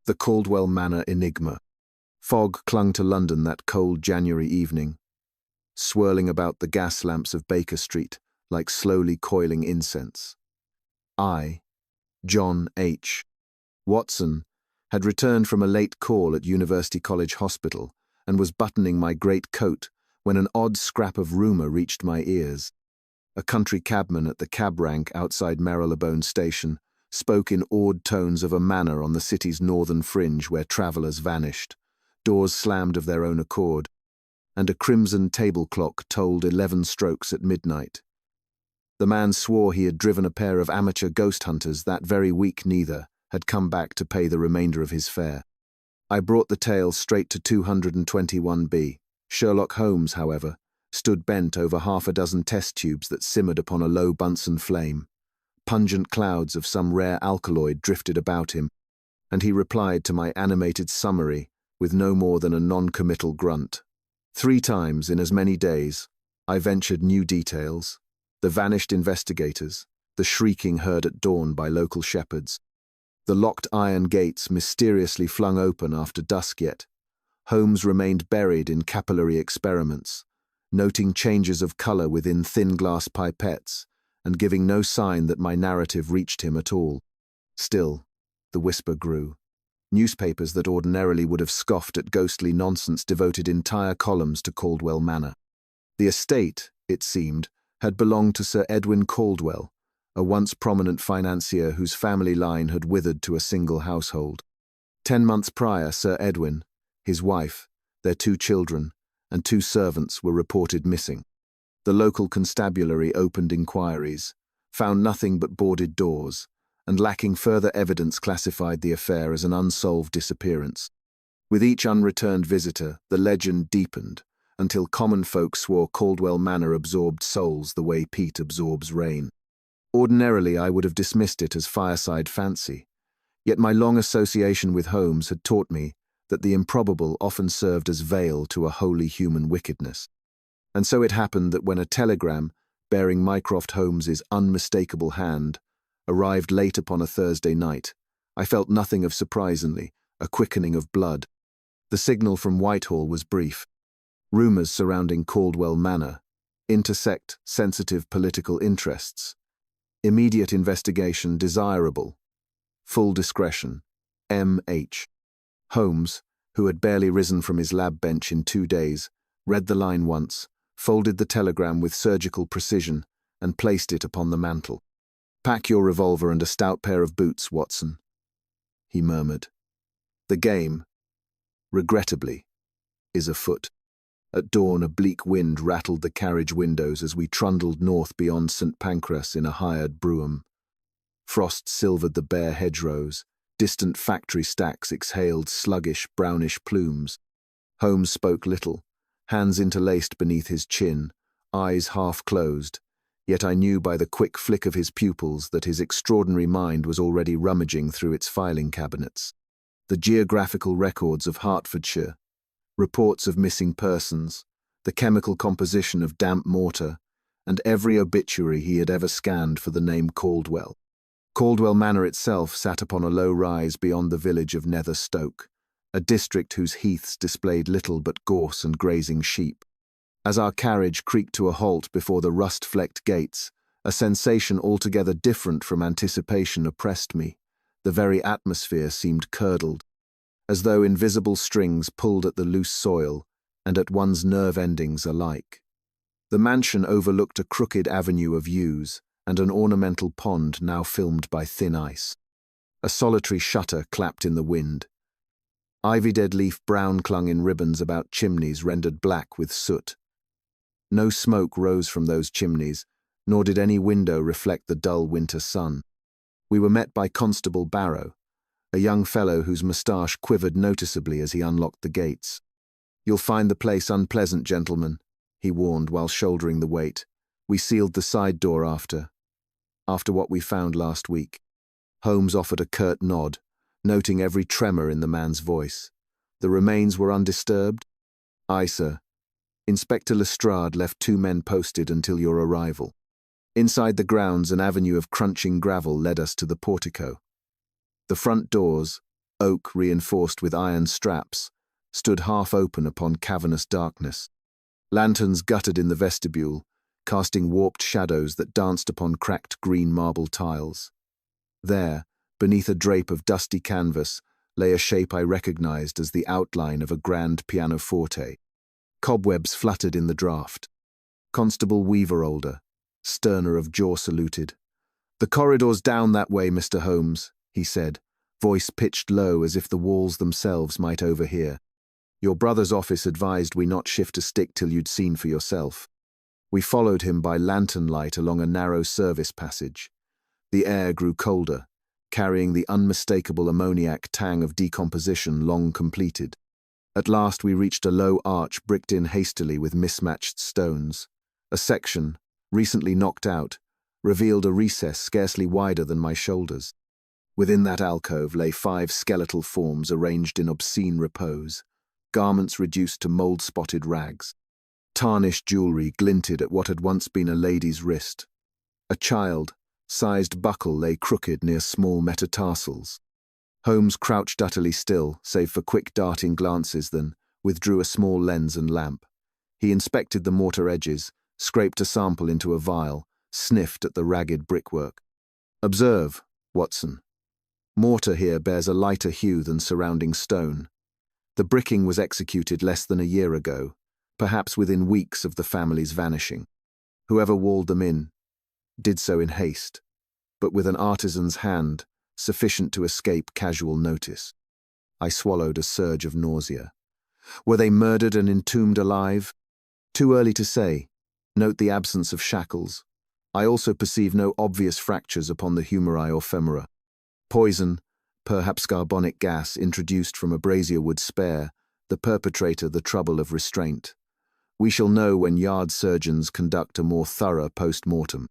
The Caldwell Manor Enigma. Fog clung to London that cold January evening, swirling about the gas lamps of Baker Street like slowly coiling incense. I, John H. Watson, had returned from a late call at University College Hospital and was buttoning my great coat when an odd scrap of rumour reached my ears. A country cabman at the cab rank outside Marylebone Station spoke in awed tones of a manor on the city's northern fringe where travellers vanished, doors slammed of their own accord, and a crimson table clock tolled 11 strokes at midnight. The man swore he had driven a pair of amateur ghost hunters that very week. Neither had come back to pay the remainder of his fare. I brought the tale straight to 221B. Sherlock Holmes, however, stood bent over half a dozen test tubes that simmered upon a low Bunsen flame. Pungent clouds of some rare alkaloid drifted about him, and he replied to my animated summary with no more than a non-committal grunt. 3 times in as many days, I ventured new details: the vanished investigators, the shrieking heard at dawn by local shepherds, the locked iron gates mysteriously flung open after dusk. Yet Holmes remained buried in capillary experiments, noting changes of colour within thin glass pipettes, and giving no sign that my narrative reached him at all. Still, the whisper grew. Newspapers that ordinarily would have scoffed at ghostly nonsense devoted entire columns to Caldwell Manor. The estate, it seemed, had belonged to Sir Edwin Caldwell, a once prominent financier whose family line had withered to a single household. 10 months prior, Sir Edwin, his wife, their 2 children, and 2 servants were reported missing. The local constabulary opened inquiries, found nothing but boarded doors, and lacking further evidence classified the affair as an unsolved disappearance. With each unreturned visitor, the legend deepened, until common folk swore Caldwell Manor absorbed souls the way peat absorbs rain. Ordinarily, I would have dismissed it as fireside fancy, yet my long association with Holmes had taught me that the improbable often served as veil to a wholly human wickedness. And so it happened that when a telegram bearing Mycroft Holmes's unmistakable hand arrived late upon a Thursday night, I felt nothing of surprisingly, a quickening of blood. The signal from Whitehall was brief. Rumours surrounding Caldwell Manor intersect sensitive political interests. Immediate investigation desirable. Full discretion. M.H. Holmes, who had barely risen from his lab bench in 2 days, read the line once, folded the telegram with surgical precision, and placed it upon the mantel. "Pack your revolver and a stout pair of boots, Watson," he murmured. "The game, regrettably, is afoot." At dawn, a bleak wind rattled the carriage windows as we trundled north beyond St. Pancras in a hired brougham. Frost silvered the bare hedgerows. Distant factory stacks exhaled sluggish, brownish plumes. Holmes spoke little, hands interlaced beneath his chin, eyes half closed, yet I knew by the quick flick of his pupils that his extraordinary mind was already rummaging through its filing cabinets. The geographical records of Hertfordshire, reports of missing persons, the chemical composition of damp mortar, and every obituary he had ever scanned for the name Caldwell. Caldwell Manor itself sat upon a low rise beyond the village of Nether Stoke, a district whose heaths displayed little but gorse and grazing sheep. As our carriage creaked to a halt before the rust-flecked gates, a sensation altogether different from anticipation oppressed me. The very atmosphere seemed curdled, as though invisible strings pulled at the loose soil and at one's nerve endings alike. The mansion overlooked a crooked avenue of yews and an ornamental pond now filmed by thin ice. A solitary shutter clapped in the wind. Ivy-dead leaf brown clung in ribbons about chimneys rendered black with soot. No smoke rose from those chimneys, nor did any window reflect the dull winter sun. We were met by Constable Barrow, a young fellow whose moustache quivered noticeably as he unlocked the gates. "You'll find the place unpleasant, gentlemen," he warned while shouldering the weight. "We sealed the side door after what we found last week." Holmes offered a curt nod, noting every tremor in the man's voice. "The remains were undisturbed?" "Aye, sir. Inspector Lestrade left 2 men posted until your arrival." Inside the grounds, an avenue of crunching gravel led us to the portico. The front doors, oak reinforced with iron straps, stood half open upon cavernous darkness. Lanterns guttered in the vestibule, casting warped shadows that danced upon cracked green marble tiles. There, beneath a drape of dusty canvas, lay a shape I recognized as the outline of a grand pianoforte. Cobwebs fluttered in the draught. Constable Weaverolder, sterner of jaw, saluted. "The corridor's down that way, Mr. Holmes," he said, voice pitched low as if the walls themselves might overhear. "Your brother's office advised we not shift a stick till you'd seen for yourself." We followed him by lantern light along a narrow service passage. The air grew colder, carrying the unmistakable ammoniac tang of decomposition long completed. At last we reached a low arch bricked in hastily with mismatched stones. A section, recently knocked out, revealed a recess scarcely wider than my shoulders. Within that alcove lay 5 skeletal forms arranged in obscene repose, garments reduced to mold-spotted rags. Tarnished jewelry glinted at what had once been a lady's wrist. A child-sized buckle lay crooked near small metatarsals. Holmes crouched utterly still, save for quick darting glances, then withdrew a small lens and lamp. He inspected the mortar edges, scraped a sample into a vial, sniffed at the ragged brickwork. "Observe, Watson. Mortar here bears a lighter hue than surrounding stone. The bricking was executed less than a year ago, perhaps within weeks of the family's vanishing. Whoever walled them in did so in haste, but with an artisan's hand sufficient to escape casual notice." I swallowed a surge of nausea. Were they murdered and entombed alive? Too early to say. Note the absence of shackles. I also perceive no obvious fractures upon the humeri or femora. Poison, perhaps carbonic gas introduced from a brazier, would spare the perpetrator the trouble of restraint. We shall know when yard surgeons conduct a more thorough post-mortem.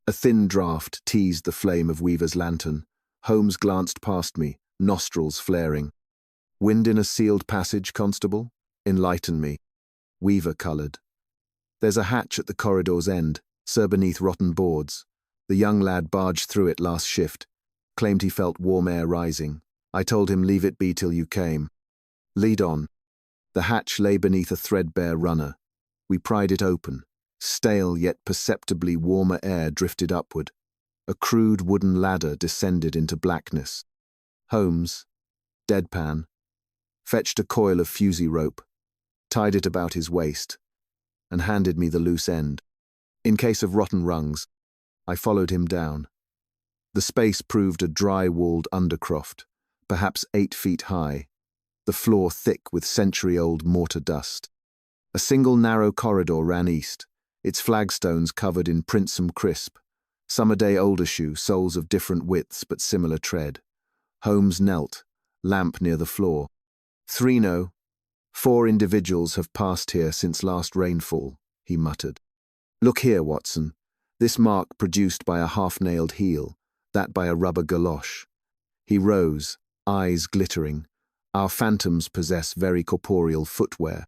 A thin draught teased the flame of Weaver's lantern. Holmes glanced past me, nostrils flaring. "Wind in a sealed passage, Constable? Enlighten me." Weaver coloured. "There's a hatch at the corridor's end, sir, beneath rotten boards. The young lad barged through it last shift. Claimed he felt warm air rising. I told him leave it be till you came." "Lead on." The hatch lay beneath a threadbare runner. We pried it open. Stale yet perceptibly warmer air drifted upward. A crude wooden ladder descended into blackness. Holmes, deadpan, fetched a coil of fusee rope, tied it about his waist, and handed me the loose end. In case of rotten rungs, I followed him down. The space proved a dry-walled undercroft, perhaps 8 feet high, the floor thick with century-old mortar dust. A single narrow corridor ran east, its flagstones covered in Prinsum crisp, summer-day aldershoe, soles of different widths but similar tread. Holmes knelt, lamp near the floor. "3 4 individuals have passed here since last rainfall," he muttered. "Look here, Watson. This mark produced by a half-nailed heel, that by a rubber galoche." He rose, eyes glittering. "Our phantoms possess very corporeal footwear."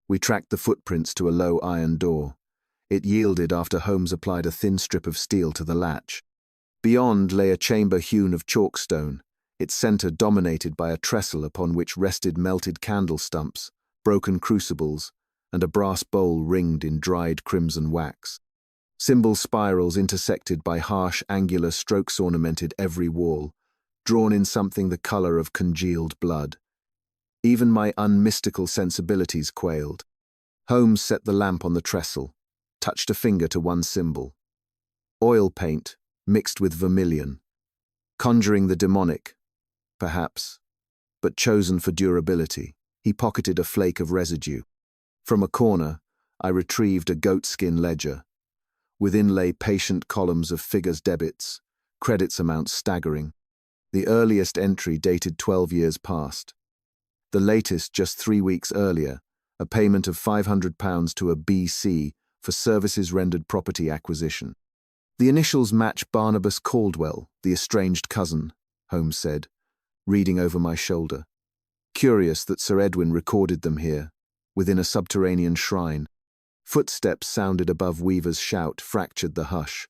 We tracked the footprints to a low iron door. It yielded after Holmes applied a thin strip of steel to the latch. Beyond lay a chamber hewn of chalkstone, its centre dominated by a trestle upon which rested melted candle stumps, broken crucibles, and a brass bowl ringed in dried crimson wax. Cymbal spirals intersected by harsh angular strokes ornamented every wall, drawn in something the colour of congealed blood. Even my unmystical sensibilities quailed. Holmes set the lamp on the trestle, touched a finger to one symbol. Oil paint, mixed with vermilion. Conjuring the demonic, perhaps, but chosen for durability. He pocketed a flake of residue. From a corner, I retrieved a goatskin ledger. Within lay patient columns of figures debits, credits amounts staggering. The earliest entry dated 12 years past. The latest just 3 weeks earlier, a payment of £500 to a B.C. for services rendered property acquisition. "The initials match Barnabas Caldwell, the estranged cousin," Holmes said, reading over my shoulder. "Curious that Sir Edwin recorded them here, within a subterranean shrine." Footsteps sounded above. Weaver's shout fractured the hush.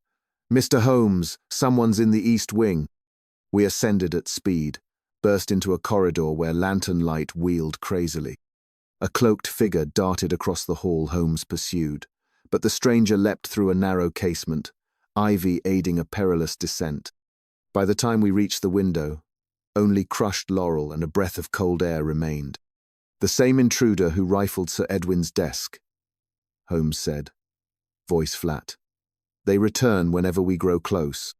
"Mr. Holmes, someone's in the east wing." We ascended at speed, burst into a corridor where lantern light wheeled crazily. A cloaked figure darted across the hall. Holmes pursued, but the stranger leapt through a narrow casement, ivy aiding a perilous descent. By the time we reached the window, only crushed laurel and a breath of cold air remained. "The same intruder who rifled Sir Edwin's desk," Holmes said, voice flat. "They return whenever we grow close."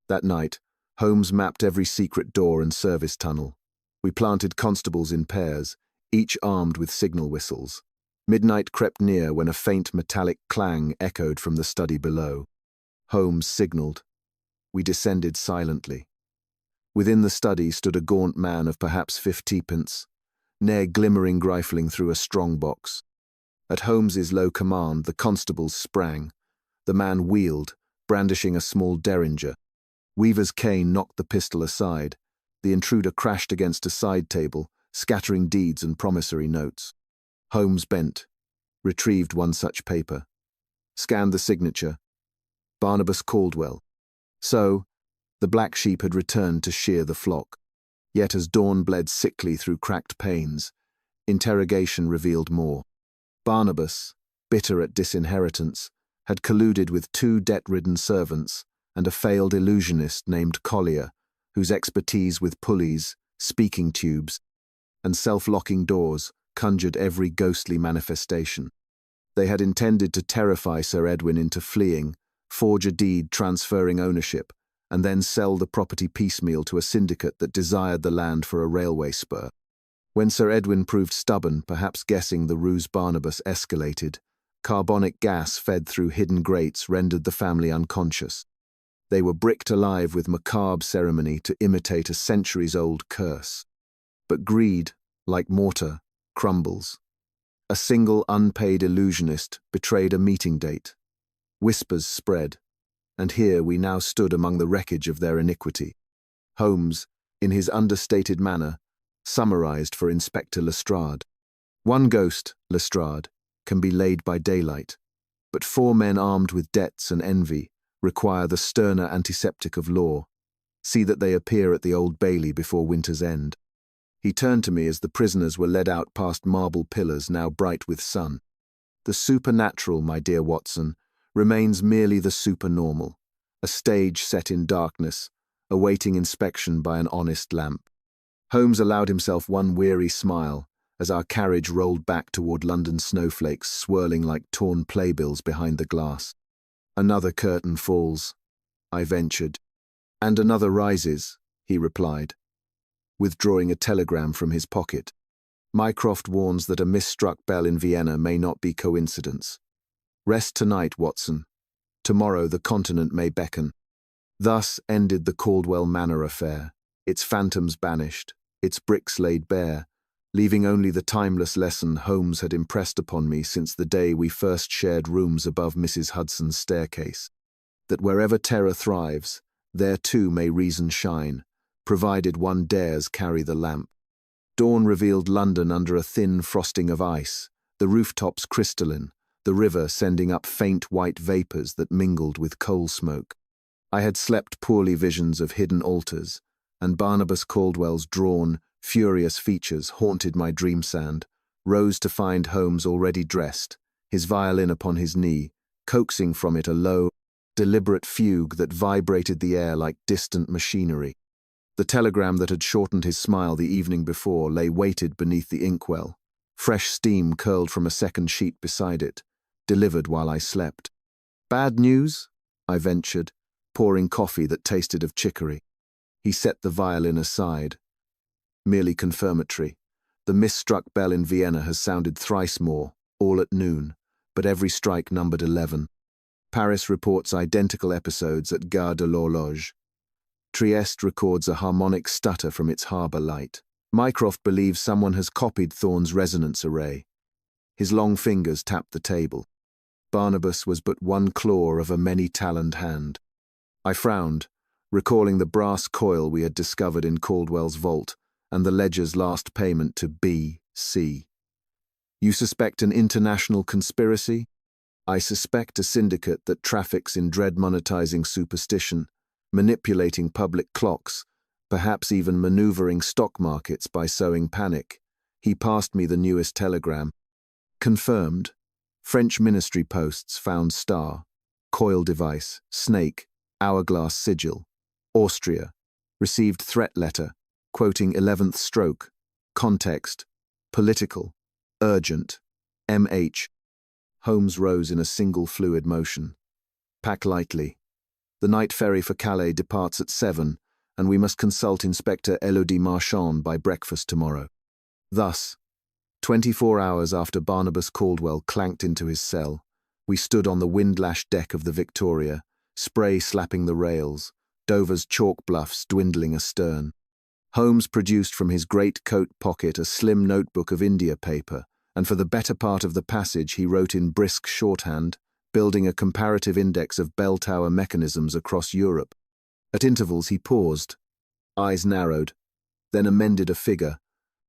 That night, Holmes mapped every secret door and service tunnel. We planted constables in pairs, each armed with signal whistles. Midnight crept near when a faint metallic clang echoed from the study below. Holmes signalled. We descended silently. Within the study stood a gaunt man of perhaps 50pence, ne'er glimmering rifling through a strong box. At Holmes's low command, the constables sprang. The man wheeled, brandishing a small derringer. Weaver's cane knocked the pistol aside. The intruder crashed against a side table, scattering deeds and promissory notes. Holmes bent, retrieved one such paper, scanned the signature. Barnabas Caldwell. So, the black sheep had returned to shear the flock. Yet as dawn bled sickly through cracked panes, interrogation revealed more. Barnabas, bitter at disinheritance, had colluded with 2 debt-ridden servants and a failed illusionist named Collier, whose expertise with pulleys, speaking tubes, and self-locking doors conjured every ghostly manifestation. They had intended to terrify Sir Edwin into fleeing, forge a deed transferring ownership, and then sell the property piecemeal to a syndicate that desired the land for a railway spur. When Sir Edwin proved stubborn, perhaps guessing the ruse Barnabas escalated, carbonic gas fed through hidden grates rendered the family unconscious. They were bricked alive with macabre ceremony to imitate a centuries-old curse. But greed, like mortar, crumbles. A single unpaid illusionist betrayed a meeting date. Whispers spread, and here we now stood among the wreckage of their iniquity. Holmes, in his understated manner, summarized for Inspector Lestrade. "One ghost, Lestrade, can be laid by daylight, but 4 men armed with debts and envy require the sterner antiseptic of law. See that they appear at the Old Bailey before winter's end." He turned to me as the prisoners were led out past marble pillars now bright with sun. "The supernatural, my dear Watson, remains merely the supernormal, a stage set in darkness, awaiting inspection by an honest lamp." Holmes allowed himself one weary smile as our carriage rolled back toward London snowflakes swirling like torn playbills behind the glass. "Another curtain falls," I ventured. "And another rises," he replied, withdrawing a telegram from his pocket. "Mycroft warns that a misstruck bell in Vienna may not be coincidence. Rest tonight, Watson. Tomorrow the continent may beckon." Thus ended the Caldwell Manor affair, its phantoms banished, its bricks laid bare, leaving only the timeless lesson Holmes had impressed upon me since the day we first shared rooms above Mrs. Hudson's staircase, that wherever terror thrives, there too may reason shine, provided one dares carry the lamp. Dawn revealed London under a thin frosting of ice, the rooftops crystalline, the river sending up faint white vapours that mingled with coal smoke. I had slept poorly visions of hidden altars, and Barnabas Caldwell's drawn, furious features haunted my dream sand. Rose to find Holmes already dressed, his violin upon his knee, coaxing from it a low, deliberate fugue that vibrated the air like distant machinery. The telegram that had shortened his smile the evening before lay weighted beneath the inkwell. Fresh steam curled from a second sheet beside it, delivered while I slept. "Bad news?" I ventured, pouring coffee that tasted of chicory. He set the violin aside. "Merely confirmatory. The misstruck bell in Vienna has sounded thrice more, all at noon, but every strike numbered 11. Paris reports identical episodes at Gare de l'Horloge. Trieste records a harmonic stutter from its harbour light. Mycroft believes someone has copied Thorne's resonance array." His long fingers tapped the table. Barnabas was but one claw of a many-taloned hand. I frowned, recalling the brass coil we had discovered in Caldwell's vault and the ledger's last payment to B.C. "You suspect an international conspiracy?" "I suspect a syndicate that traffics in dread monetizing superstition, manipulating public clocks, perhaps even maneuvering stock markets by sowing panic. He passed me the newest telegram. Confirmed. French ministry posts found star, coil device, snake, hourglass sigil. Austria. Received threat letter, quoting 11th stroke. Context. Political. Urgent. MH. Holmes rose in a single fluid motion. Pack lightly. The night ferry for Calais departs at 7, and we must consult Inspector Élodie Marchand by breakfast tomorrow. Thus, 24 hours after Barnabas Caldwell clanked into his cell, we stood on the wind-lashed deck of the Victoria, spray slapping the rails, Dover's chalk bluffs dwindling astern. Holmes produced from his great coat pocket a slim notebook of India paper, and for the better part of the passage he wrote in brisk shorthand, building a comparative index of bell tower mechanisms across Europe. At intervals he paused, eyes narrowed, then amended a figure,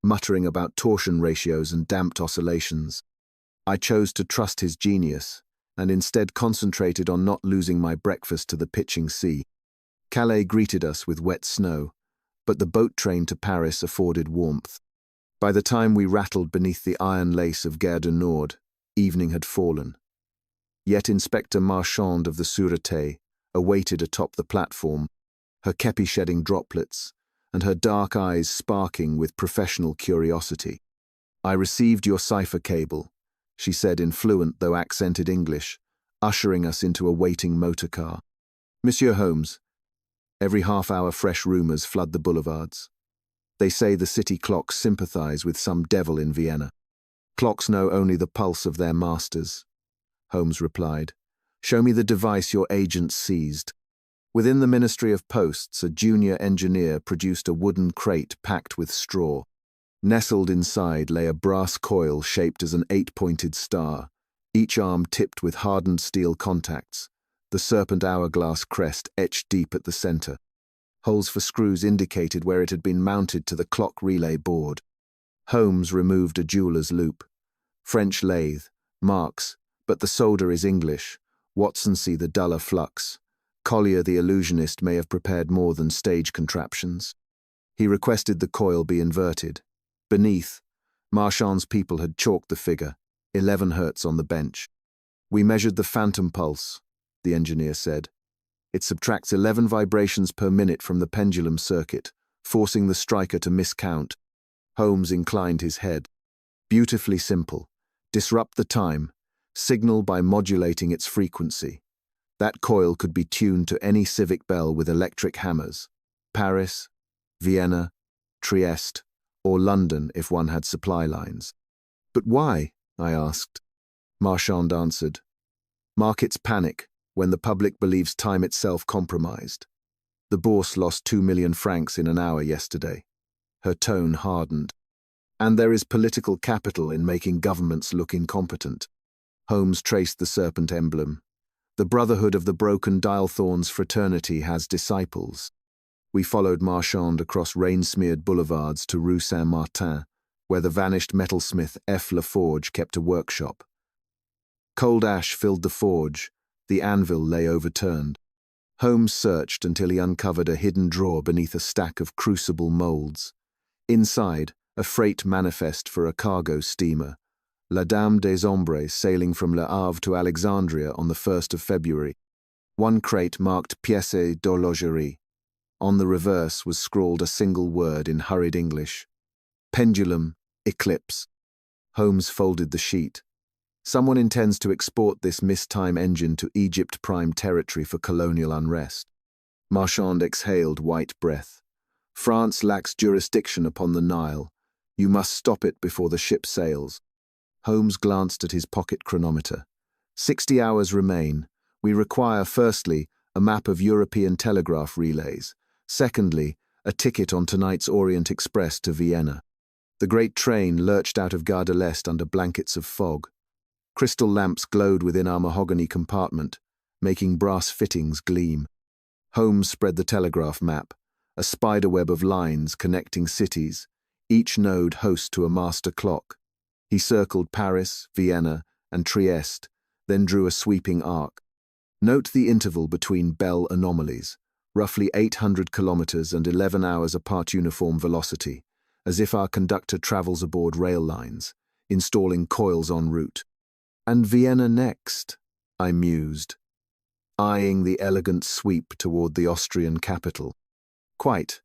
muttering about torsion ratios and damped oscillations. I chose to trust his genius, and instead concentrated on not losing my breakfast to the pitching sea. Calais greeted us with wet snow, but the boat train to Paris afforded warmth. By the time we rattled beneath the iron lace of Gare du Nord, evening had fallen. Yet Inspector Marchand of the Sûreté awaited atop the platform, her kepi shedding droplets, and her dark eyes sparking with professional curiosity. "I received your cipher cable," she said in fluent though accented English, ushering us into a waiting motor car. "Monsieur Holmes, every half-hour fresh rumours flood the boulevards. They say the city clocks sympathise with some devil in Vienna. Clocks know only the pulse of their masters," Holmes replied. "Show me the device your agents seized." Within the Ministry of Posts, a junior engineer produced a wooden crate packed with straw. Nestled inside lay a brass coil shaped as an 8-pointed star, each arm tipped with hardened steel contacts, the serpent hourglass crest etched deep at the center. Holes for screws indicated where it had been mounted to the clock relay board. Holmes removed a jeweler's loop. "French lathe, marks, but the solder is English. Watson see the duller flux. Collier the illusionist may have prepared more than stage contraptions." He requested the coil be inverted. Beneath, Marchand's people had chalked the figure, 11 hertz on the bench. "We measured the phantom pulse," the engineer said. "It subtracts 11 vibrations per minute from the pendulum circuit, forcing the striker to miscount." Holmes inclined his head. "Beautifully simple. Disrupt the time. Signal by modulating its frequency. That coil could be tuned to any civic bell with electric hammers. Paris, Vienna, Trieste, or London if one had supply lines." "But why?" I asked. Marchand answered. "Markets panic when the public believes time itself compromised. The bourse lost 2 million francs in an hour yesterday." Her tone hardened. "And there is political capital in making governments look incompetent." Holmes traced the serpent emblem. "The Brotherhood of the Broken Dial-Thorns fraternity has disciples." We followed Marchand across rain-smeared boulevards to Rue Saint-Martin, where the vanished metalsmith F. Laforge kept a workshop. Cold ash filled the forge. The anvil lay overturned. Holmes searched until he uncovered a hidden drawer beneath a stack of crucible molds. Inside, a freight manifest for a cargo steamer, La Dame des Ombres, sailing from Le Havre to Alexandria on the 1st of February. One crate marked pièce d'horlogerie. On the reverse was scrawled a single word in hurried English. Pendulum, Eclipse. Holmes folded the sheet. Someone intends to export this mistime engine to Egypt Prime Territory for colonial unrest. Marchand exhaled white breath. "France lacks jurisdiction upon the Nile. You must stop it before the ship sails." Holmes glanced at his pocket chronometer. 60 hours remain. We require, firstly, a map of European telegraph relays. Secondly, a ticket on tonight's Orient Express to Vienna. The great train lurched out of Gare de l'Est under blankets of fog. Crystal lamps glowed within our mahogany compartment, making brass fittings gleam. Holmes spread the telegraph map, a spiderweb of lines connecting cities, each node host to a master clock. He circled Paris, Vienna, and Trieste, then drew a sweeping arc. "Note the interval between bell anomalies. roughly 800 kilometers and 11 hours apart uniform velocity, as if our conductor travels aboard rail lines, installing coils en route. And Vienna next, I mused, eyeing the elegant sweep toward the Austrian capital. Quite.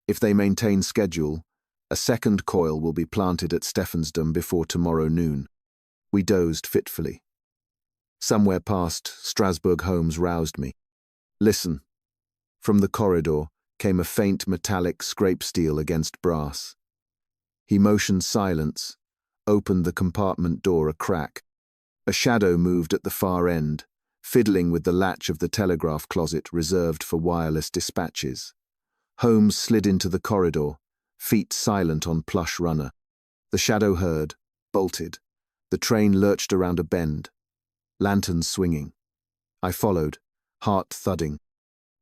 If they maintain schedule, a second coil will be planted at Stephansdom before tomorrow noon. We dozed fitfully. Somewhere past Strasbourg Holmes roused me. Listen. From the corridor came a faint metallic scrape steel against brass. He motioned silence, opened the compartment door a crack. A shadow moved at the far end, fiddling with the latch of the telegraph closet reserved for wireless dispatches. Holmes slid into the corridor, feet silent on plush runner. The shadow heard, bolted. The train lurched around a bend, lanterns swinging. I followed, heart thudding.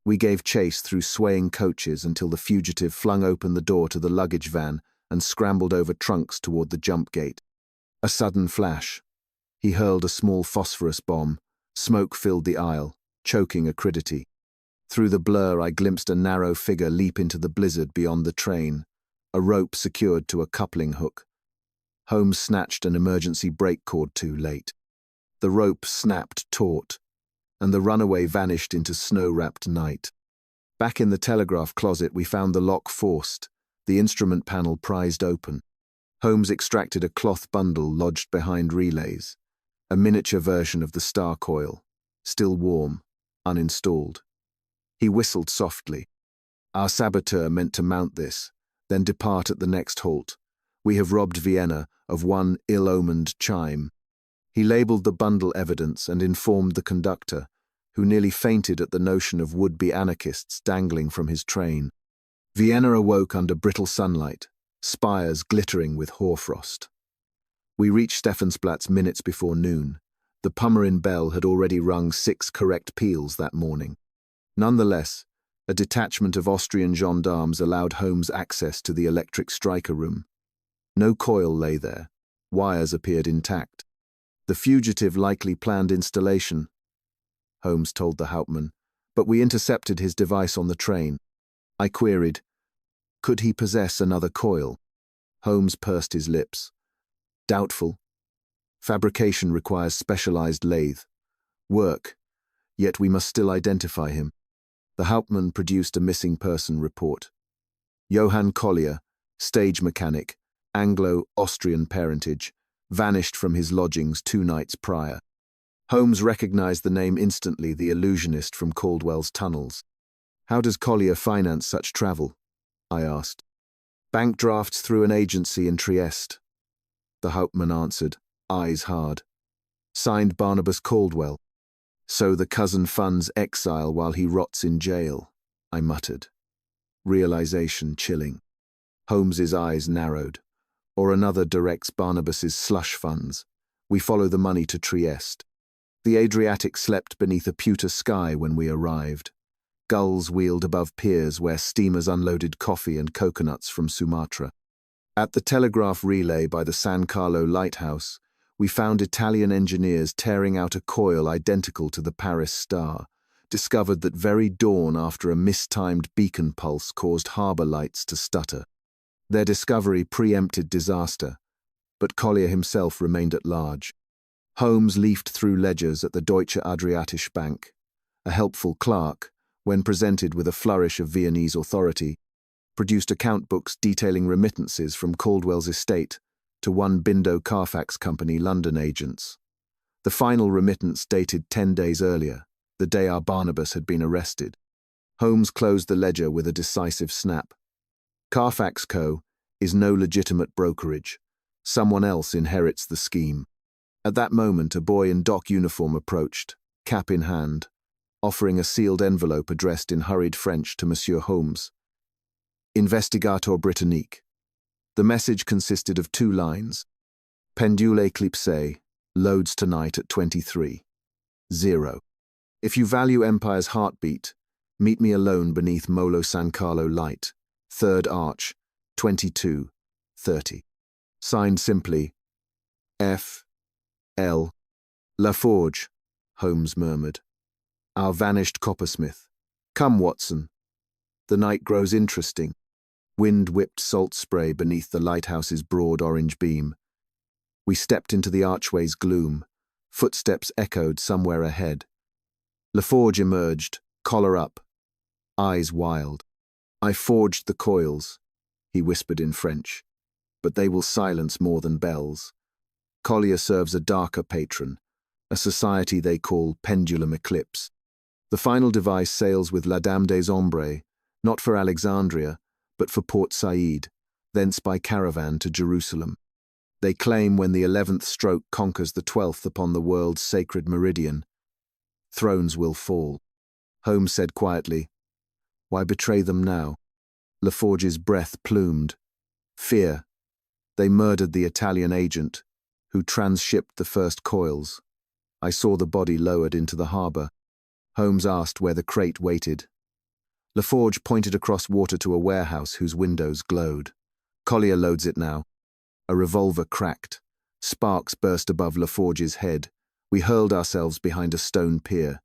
We gave chase through swaying coaches until the fugitive flung open the door to the luggage van and scrambled over trunks toward the jump gate. A sudden flash. He hurled a small phosphorus bomb. Smoke filled the aisle, choking acridity. Through the blur I glimpsed a narrow figure leap into the blizzard beyond the train, a rope secured to a coupling hook. Holmes snatched an emergency brake cord too late. The rope snapped taut, and the runaway vanished into snow-wrapped night. Back in the telegraph closet we found the lock forced, the instrument panel prized open. Holmes extracted a cloth bundle lodged behind relays, a miniature version of the star coil, still warm, uninstalled. He whistled softly. Our saboteur meant to mount this, then depart at the next halt. We have robbed Vienna of one ill-omened chime. He labelled the bundle evidence and informed the conductor, who nearly fainted at the notion of would-be anarchists dangling from his train. Vienna awoke under brittle sunlight, spires glittering with hoarfrost. We reached Stephansplatz minutes before noon. The Pummerin bell had already rung 6 correct peals that morning. Nonetheless, a detachment of Austrian gendarmes allowed Holmes access to the electric striker room. No coil lay there. Wires appeared intact. The fugitive likely planned installation, Holmes told the Hauptmann, but we intercepted his device on the train. I queried, could he possess another coil? Holmes pursed his lips. Doubtful. Fabrication requires specialized lathe. Work, yet we must still identify him. The Hauptmann produced a missing person report. Johann Collier, stage mechanic, Anglo-Austrian parentage, vanished from his lodgings 2 nights prior. Holmes recognized the name instantly, the illusionist from Caldwell's tunnels. How does Collier finance such travel? I asked. Bank drafts through an agency in Trieste. The Hauptmann answered, eyes hard. Signed Barnabas Caldwell. So the cousin funds exile while he rots in jail, I muttered. Realization chilling. Holmes's eyes narrowed. Or another directs Barnabas's slush funds. We follow the money to Trieste. The Adriatic slept beneath a pewter sky when we arrived. Gulls wheeled above piers where steamers unloaded coffee and coconuts from Sumatra. At the telegraph relay by the San Carlo lighthouse, we found Italian engineers tearing out a coil identical to the Paris star, discovered that very dawn after a mistimed beacon pulse caused harbour lights to stutter. Their discovery preempted disaster, but Collier himself remained at large. Holmes leafed through ledgers at the Deutsche Adriatische Bank. A helpful clerk, when presented with a flourish of Viennese authority, produced account books detailing remittances from Caldwell's estate to one Bindo Carfax Company London agents. The final remittance dated 10 days earlier, the day our Barnabas had been arrested. Holmes closed the ledger with a decisive snap. Carfax Co. is no legitimate brokerage. Someone else inherits the scheme. At that moment, a boy in dock uniform approached, cap in hand, offering a sealed envelope addressed in hurried French to Monsieur Holmes. Investigator Britannique. The message consisted of 2 lines. Pendule Eclipse, loads tonight at 23. 0. If you value Empire's heartbeat, meet me alone beneath Molo San Carlo light, 3rd arch, 22:30. Signed simply, F. L. Laforge, Holmes murmured. Our vanished coppersmith. Come, Watson. The night grows interesting. Wind-whipped salt spray beneath the lighthouse's broad orange beam. We stepped into the archway's gloom. Footsteps echoed somewhere ahead. LaForge emerged, collar up, eyes wild. I forged the coils, he whispered in French, but they will silence more than bells. Collier serves a darker patron, a society they call Pendulum Eclipse. The final device sails with La Dame des Ombres, not for Alexandria, but for Port Said, thence by caravan to Jerusalem. They claim when the 11th stroke conquers the 12th upon the world's sacred meridian, thrones will fall. Holmes said quietly, "Why betray them now?" LaForge's breath plumed. Fear. They murdered the Italian agent, who transshipped the first coils. I saw the body lowered into the harbour. Holmes asked where the crate waited. LaForge pointed across water to a warehouse whose windows glowed. Collier loads it now. A revolver cracked. Sparks burst above LaForge's head. We hurled ourselves behind a stone pier.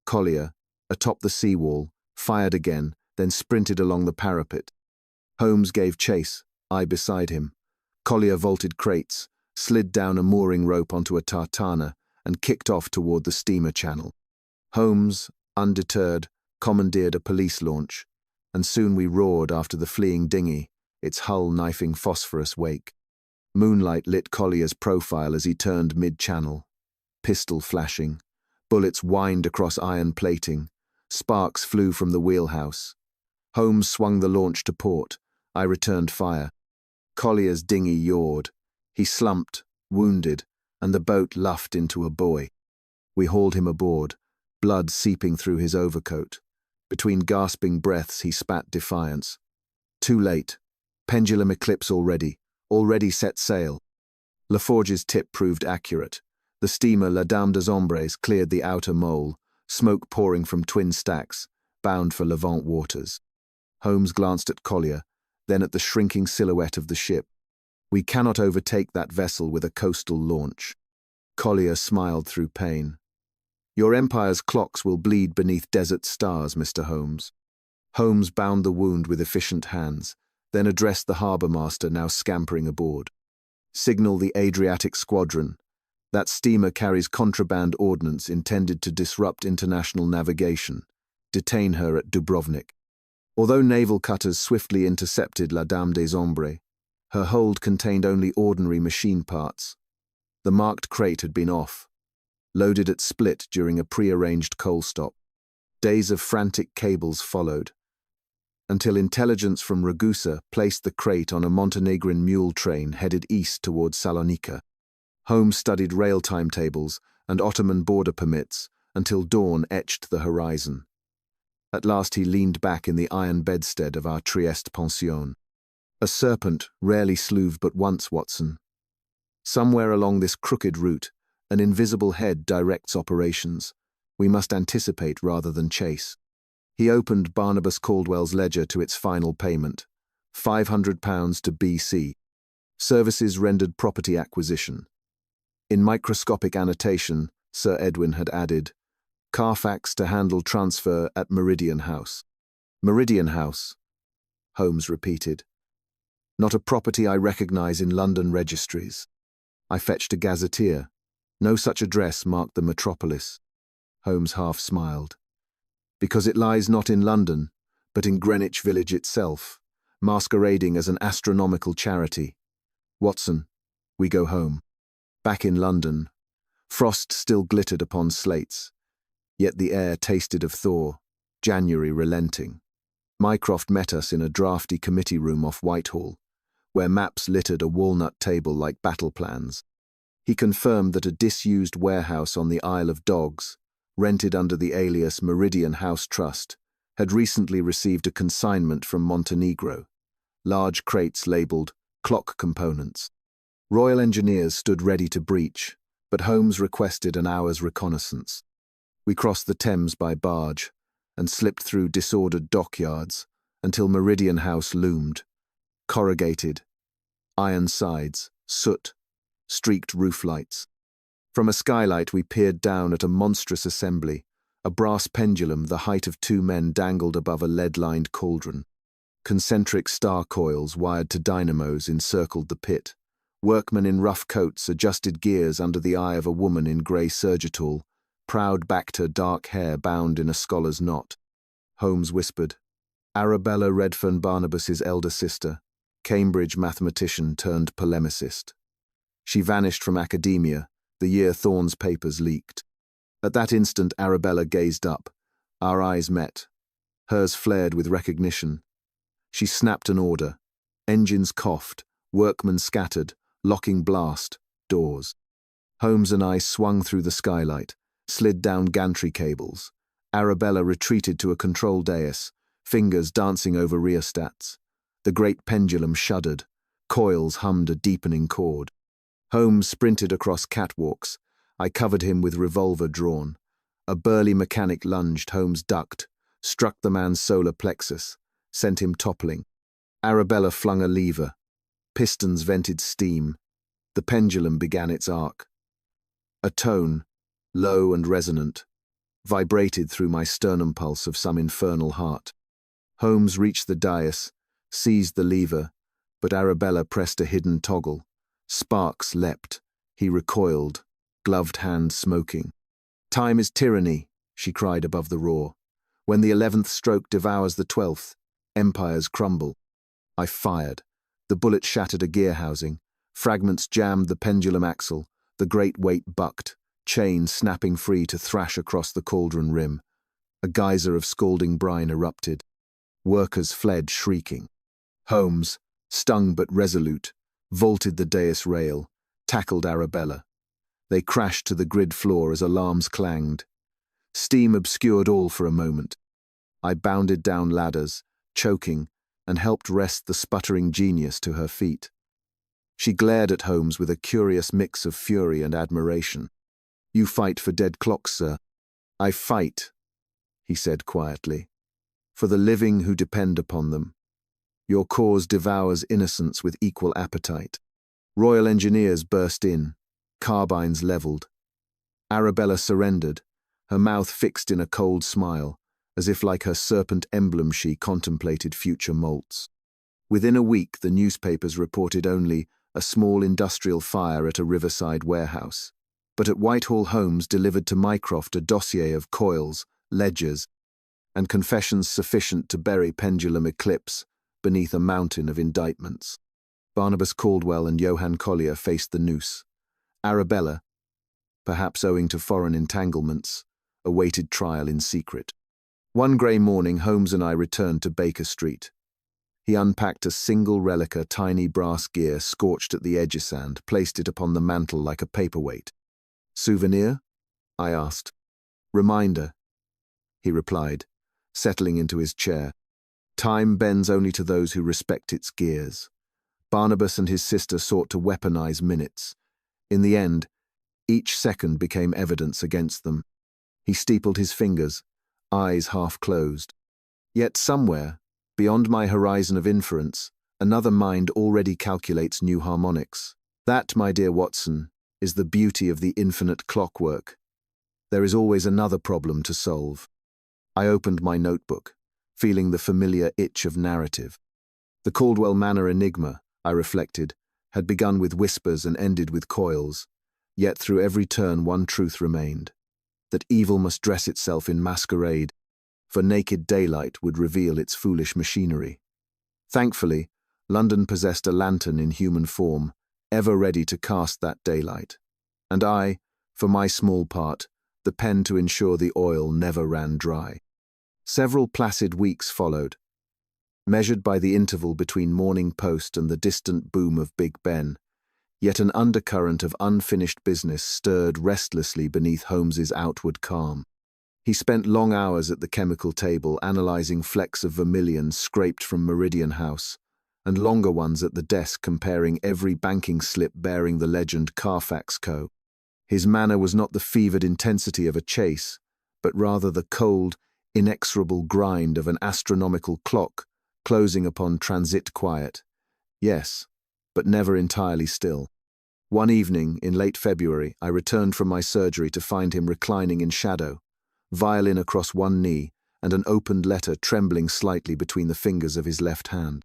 Collier, atop the seawall, fired again, then sprinted along the parapet. Holmes gave chase, I beside him. Collier vaulted crates, slid down a mooring rope onto a tartana, and kicked off toward the steamer channel. Holmes, undeterred, commandeered a police launch, and soon we roared after the fleeing dinghy, its hull knifing phosphorus wake. Moonlight lit Collier's profile as he turned mid-channel. Pistol flashing. Bullets whined across iron plating. Sparks flew from the wheelhouse. Holmes swung the launch to port. I returned fire. Collier's dinghy yawed. He slumped, wounded, and the boat luffed into a buoy. We hauled him aboard, blood seeping through his overcoat. Between gasping breaths he spat defiance. Too late. Pendulum Eclipse already set sail. LaForge's tip proved accurate. The steamer La Dame des Ombres cleared the outer mole, smoke pouring from twin stacks, bound for Levant waters. Holmes glanced at Collier, then at the shrinking silhouette of the ship. We cannot overtake that vessel with a coastal launch. Collier smiled through pain. Your empire's clocks will bleed beneath desert stars, Mr. Holmes. Holmes bound the wound with efficient hands, then addressed the harbour master now scampering aboard. Signal the Adriatic Squadron. That steamer carries contraband ordnance intended to disrupt international navigation. Detain her at Dubrovnik. Although naval cutters swiftly intercepted La Dame des Ombres, her hold contained only ordinary machine parts. The marked crate had been off, loaded at Split during a pre-arranged coal stop. Days of frantic cables followed, until intelligence from Ragusa placed the crate on a Montenegrin mule train headed east towards Salonika. Holmes studied rail timetables and Ottoman border permits until dawn etched the horizon. At last he leaned back in the iron bedstead of our Trieste pension. A serpent rarely slewed but once, Watson. Somewhere along this crooked route, an invisible head directs operations. We must anticipate rather than chase. He opened Barnabas Caldwell's ledger to its final payment, £500 to BC. Services rendered property acquisition. In microscopic annotation, Sir Edwin had added, Carfax to handle transfer at Meridian House. Meridian House, Holmes repeated. Not a property I recognize in London registries. I fetched a gazetteer. No such address marked the metropolis. Holmes half smiled. Because it lies not in London, but in Greenwich Village itself, masquerading as an astronomical charity. Watson, we go home. Back in London, frost still glittered upon slates, yet the air tasted of thaw, January relenting. Mycroft met us in a draughty committee room off Whitehall, where maps littered a walnut table like battle plans. He confirmed that a disused warehouse on the Isle of Dogs, rented under the alias Meridian House Trust, had recently received a consignment from Montenegro, large crates labelled clock components. Royal Engineers stood ready to breach, but Holmes requested an hour's reconnaissance. We crossed the Thames by barge and slipped through disordered dockyards until Meridian House loomed, corrugated, iron sides, soot, streaked roof lights. From a skylight we peered down at a monstrous assembly, A brass pendulum the height of two men dangled above a lead-lined cauldron. Concentric star coils wired to dynamos encircled the pit. Workmen in rough coats adjusted gears under the eye of a woman in grey surgital, proud-backed, her dark hair bound in a scholar's knot. Holmes whispered. Arabella Redfern Barnabas's elder sister, Cambridge mathematician turned polemicist. She vanished from academia the year Thorne's papers leaked. At that instant Arabella gazed up. Our eyes met. Hers flared with recognition. She snapped an order. Engines coughed, workmen scattered, locking blast, doors. Holmes and I swung through the skylight, slid down gantry cables. Arabella retreated to a control dais, fingers dancing over rheostats. The great pendulum shuddered. Coils hummed a deepening chord. Holmes sprinted across catwalks. I covered him with revolver drawn. A burly mechanic lunged. Holmes ducked, struck the man's solar plexus, sent him toppling. Arabella flung a lever. Pistons vented steam. The pendulum began its arc. A tone, low and resonant, vibrated through my sternum pulse of some infernal heart. Holmes reached the dais, seized the lever, but Arabella pressed a hidden toggle. Sparks leapt. He recoiled, gloved hand smoking. "Time is tyranny," she cried above the roar. "When the 11th stroke devours the 12th, empires crumble." I fired. The bullet shattered a gear housing. Fragments jammed the pendulum axle. The great weight bucked, chain snapping free to thrash across the cauldron rim. A geyser of scalding brine erupted. Workers fled shrieking. Holmes, stung but resolute, vaulted the dais rail, tackled Arabella. They crashed to the grid floor as alarms clanged. Steam obscured all for a moment. I bounded down ladders, choking, and helped wrest the sputtering genius to her feet. She glared at Holmes with a curious mix of fury and admiration. "You fight for dead clocks, sir." "I fight," he said quietly, "for the living who depend upon them. Your cause devours innocence with equal appetite." Royal Engineers burst in, carbines levelled. Arabella surrendered, her mouth fixed in a cold smile, as if like her serpent emblem she contemplated future moults. Within a week the newspapers reported only a small industrial fire at a riverside warehouse. But at Whitehall Holmes delivered to Mycroft a dossier of coils, ledgers, and confessions sufficient to bury Pendulum Eclipse beneath a mountain of indictments. Barnabas Caldwell and Johann Collier faced the noose. Arabella, perhaps owing to foreign entanglements, awaited trial in secret. One grey morning Holmes and I returned to Baker Street. He unpacked a single relic, a tiny brass gear scorched at the edgesand, placed it upon the mantel like a paperweight. "Souvenir?" I asked. "Reminder," he replied, settling into his chair. "Time bends only to those who respect its gears." Barnabas and his sister sought to weaponize minutes. In the end, each second became evidence against them. He steepled his fingers, eyes half closed. Yet somewhere, beyond my horizon of inference, another mind already calculates new harmonics. That, my dear Watson, is the beauty of the infinite clockwork. There is always another problem to solve. I opened my notebook, feeling the familiar itch of narrative. The Caldwell Manor Enigma, I reflected, had begun with whispers and ended with coils, yet through every turn one truth remained, that evil must dress itself in masquerade, for naked daylight would reveal its foolish machinery. Thankfully, London possessed a lantern in human form, ever ready to cast that daylight, and I, for my small part, the pen to ensure the oil never ran dry. Several placid weeks followed, measured by the interval between Morning Post and the distant boom of Big Ben, yet an undercurrent of unfinished business stirred restlessly beneath Holmes's outward calm. He spent long hours at the chemical table analyzing flecks of vermilion scraped from Meridian House, and longer ones at the desk comparing every banking slip bearing the legend Carfax Co. His manner was not the fevered intensity of a chase, but rather the cold, inexorable grind of an astronomical clock closing upon transit quiet. Yes, but never entirely still. One evening, in late February, I returned from my surgery to find him reclining in shadow, violin across one knee, and an opened letter trembling slightly between the fingers of his left hand.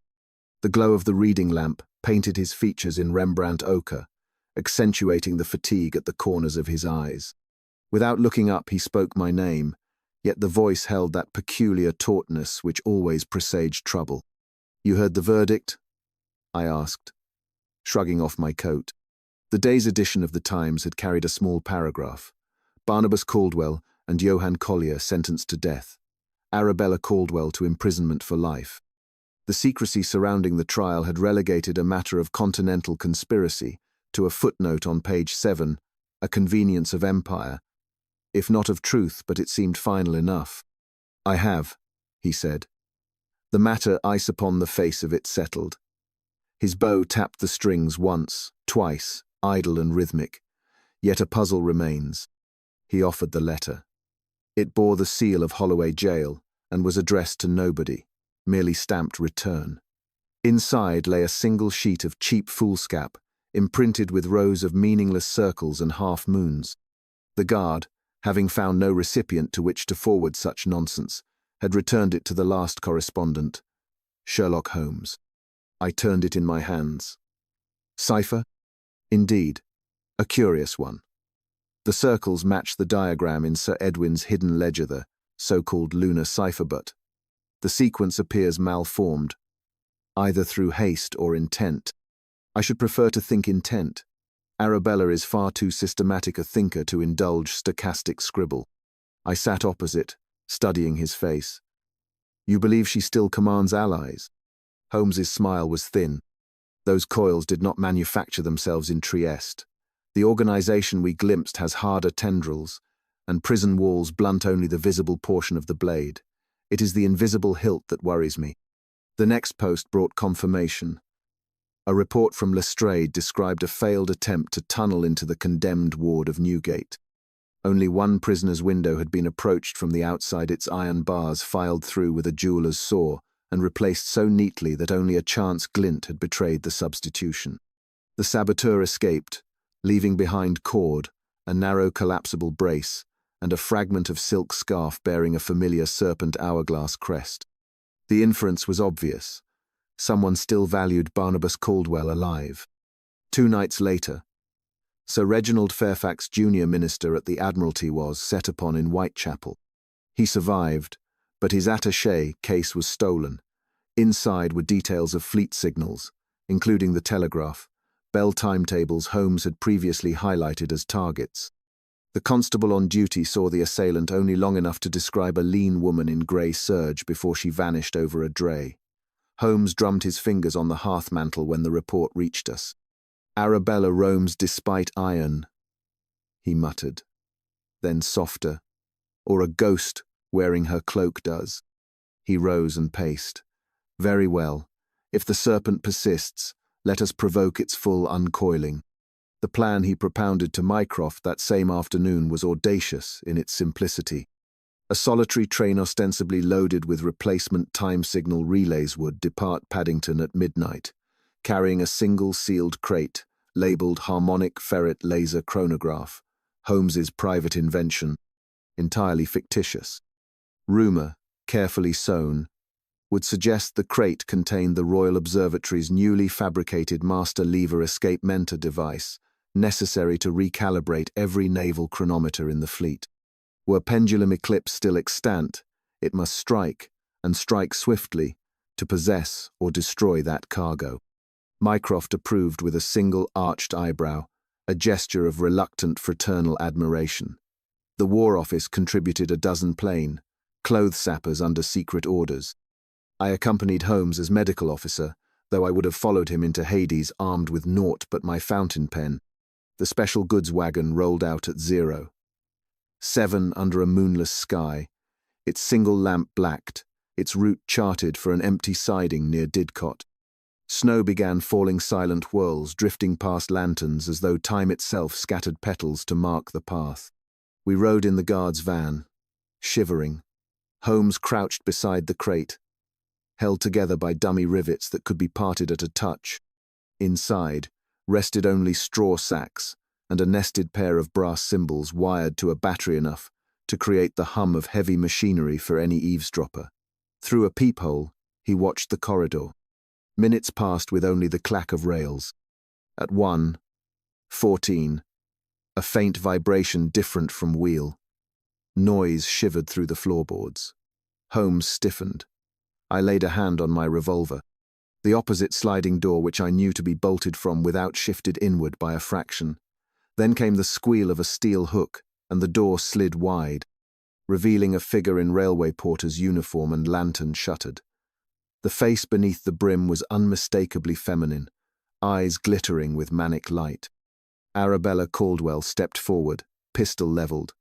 The glow of the reading lamp painted his features in Rembrandt ochre, accentuating the fatigue at the corners of his eyes. Without looking up, he spoke my name, yet the voice held that peculiar tautness which always presaged trouble. "You heard the verdict?" I asked, shrugging off my coat. The day's edition of the Times had carried a small paragraph. Barnabas Caldwell and Johann Collier sentenced to death. Arabella Caldwell to imprisonment for life. The secrecy surrounding the trial had relegated a matter of continental conspiracy to a footnote on page 7, a convenience of empire, if not of truth, but it seemed final enough. "I have," he said. "The matter ice upon the face of it settled." His bow tapped the strings once, twice, idle and rhythmic. Yet a puzzle remains. He offered the letter. It bore the seal of Holloway Jail and was addressed to nobody, merely stamped return. Inside lay a single sheet of cheap foolscap, imprinted with rows of meaningless circles and half-moons. The guard, having found no recipient to which to forward such nonsense, had returned it to the last correspondent, Sherlock Holmes. I turned it in my hands. Cipher? Indeed, a curious one. The circles matched the diagram in Sir Edwin's hidden ledger, the so-called lunar cipher, but the sequence appears malformed, either through haste or intent. I should prefer to think intent. Arabella is far too systematic a thinker to indulge stochastic scribble. I sat opposite, studying his face. "You believe she still commands allies?" Holmes's smile was thin. "Those coils did not manufacture themselves in Trieste. The organization we glimpsed has harder tendrils, and prison walls blunt only the visible portion of the blade. It is the invisible hilt that worries me." The next post brought confirmation. A report from Lestrade described a failed attempt to tunnel into the condemned ward of Newgate. Only one prisoner's window had been approached from the outside, its iron bars filed through with a jeweller's saw and replaced so neatly that only a chance glint had betrayed the substitution. The saboteur escaped, leaving behind cord, a narrow collapsible brace, and a fragment of silk scarf bearing a familiar serpent hourglass crest. The inference was obvious. Someone still valued Barnabas Caldwell alive. 2 nights later, Sir Reginald Fairfax, Junior Minister at the Admiralty, was set upon in Whitechapel. He survived, but his attaché case was stolen. Inside were details of fleet signals, including the telegraph, bell timetables Holmes had previously highlighted as targets. The constable on duty saw the assailant only long enough to describe a lean woman in grey serge before she vanished over a dray. Holmes drummed his fingers on the hearth mantel when the report reached us. "Arabella roams despite iron," he muttered. Then softer, "or a ghost wearing her cloak does." He rose and paced. "Very well. If the serpent persists, let us provoke its full uncoiling." The plan he propounded to Mycroft that same afternoon was audacious in its simplicity. A solitary train ostensibly loaded with replacement time signal relays would depart Paddington at midnight, carrying a single sealed crate labelled Harmonic Ferret Laser Chronograph, Holmes's private invention, entirely fictitious. Rumour, carefully sown, would suggest the crate contained the Royal Observatory's newly fabricated master lever escape mentor device, necessary to recalibrate every naval chronometer in the fleet. Were Pendulum Eclipse still extant, it must strike, and strike swiftly, to possess or destroy that cargo. Mycroft approved with a single arched eyebrow, a gesture of reluctant fraternal admiration. The War Office contributed a dozen plain, clothes sappers under secret orders. I accompanied Holmes as medical officer, though I would have followed him into Hades armed with naught but my fountain pen. The special goods wagon rolled out at 7 under a moonless sky, its single lamp blacked, its route charted for an empty siding near Didcot. Snow began falling silent whirls, drifting past lanterns as though time itself scattered petals to mark the path. We rode in the guard's van, shivering. Holmes crouched beside the crate, held together by dummy rivets that could be parted at a touch. Inside rested only straw sacks and a nested pair of brass cymbals wired to a battery enough to create the hum of heavy machinery for any eavesdropper. Through a peephole, he watched the corridor. Minutes passed with only the clack of rails. At 1:14, a faint vibration different from wheel. Noise shivered through the floorboards. Holmes stiffened. I laid a hand on my revolver. The opposite sliding door, which I knew to be bolted from without, shifted inward by a fraction. Then came the squeal of a steel hook, and the door slid wide, revealing a figure in railway porter's uniform and lantern shuttered. The face beneath the brim was unmistakably feminine, eyes glittering with manic light. Arabella Caldwell stepped forward, pistol leveled.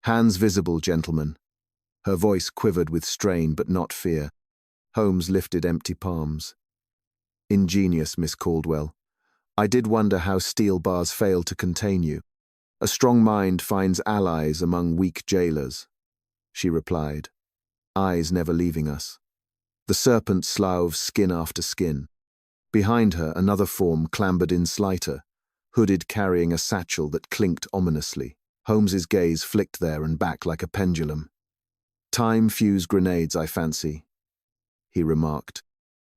"Hands visible, gentlemen." Her voice quivered with strain but not fear. Holmes lifted empty palms. "Ingenious, Miss Caldwell. I did wonder how steel bars failed to contain you. A strong mind finds allies among weak jailers," she replied, eyes never leaving us. The serpent sloughed skin after skin. Behind her, another form clambered in slighter, hooded, carrying a satchel that clinked ominously. Holmes's gaze flicked there and back like a pendulum. "Time-fuse grenades, I fancy," he remarked,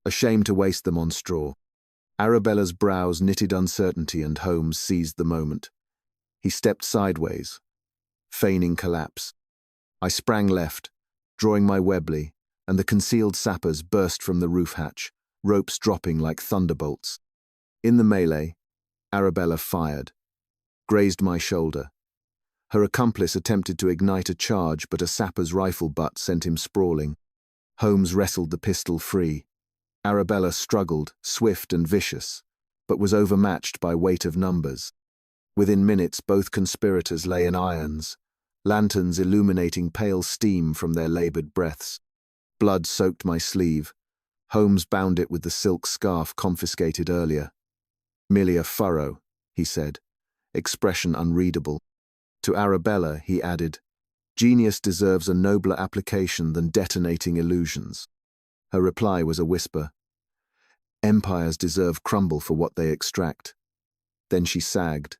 ashamed to waste them on straw. Arabella's brows knitted uncertainty, and Holmes seized the moment. He stepped sideways, feigning collapse. I sprang left, drawing my Webley, and the concealed sappers burst from the roof hatch, ropes dropping like thunderbolts. In the melee, Arabella fired, grazed my shoulder. Her accomplice attempted to ignite a charge, but a sapper's rifle butt sent him sprawling. Holmes wrestled the pistol free. Arabella struggled, swift and vicious, but was overmatched by weight of numbers. Within minutes, both conspirators lay in irons, lanterns illuminating pale steam from their labored breaths. Blood soaked my sleeve. Holmes bound it with the silk scarf confiscated earlier. "Merely a furrow," he said, expression unreadable. To Arabella, he added, "Genius deserves a nobler application than detonating illusions." Her reply was a whisper. "Empires deserve crumble for what they extract." Then she sagged.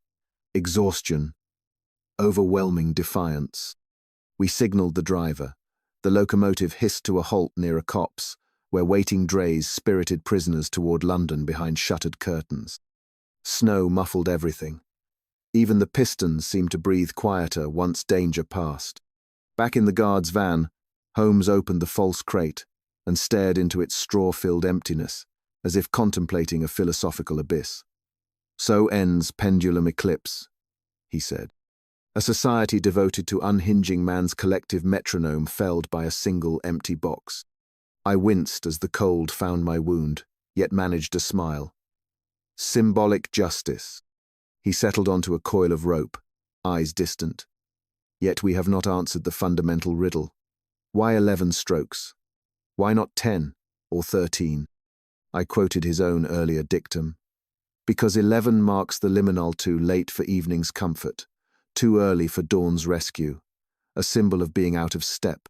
Exhaustion. Overwhelming defiance. We signaled the driver. The locomotive hissed to a halt near a copse, where waiting drays spirited prisoners toward London behind shuttered curtains. Snow muffled everything. Even the pistons seemed to breathe quieter once danger passed. Back in the guard's van, Holmes opened the false crate and stared into its straw-filled emptiness, as if contemplating a philosophical abyss. "So ends Pendulum Eclipse," he said. "A society devoted to unhinging man's collective metronome felled by a single empty box." I winced as the cold found my wound, yet managed a smile. "Symbolic justice." He settled onto a coil of rope, eyes distant. "Yet we have not answered the fundamental riddle. Why 11 strokes? Why not 10 or 13? I quoted his own earlier dictum. "Because 11 marks the liminal too late for evening's comfort, too early for dawn's rescue, a symbol of being out of step."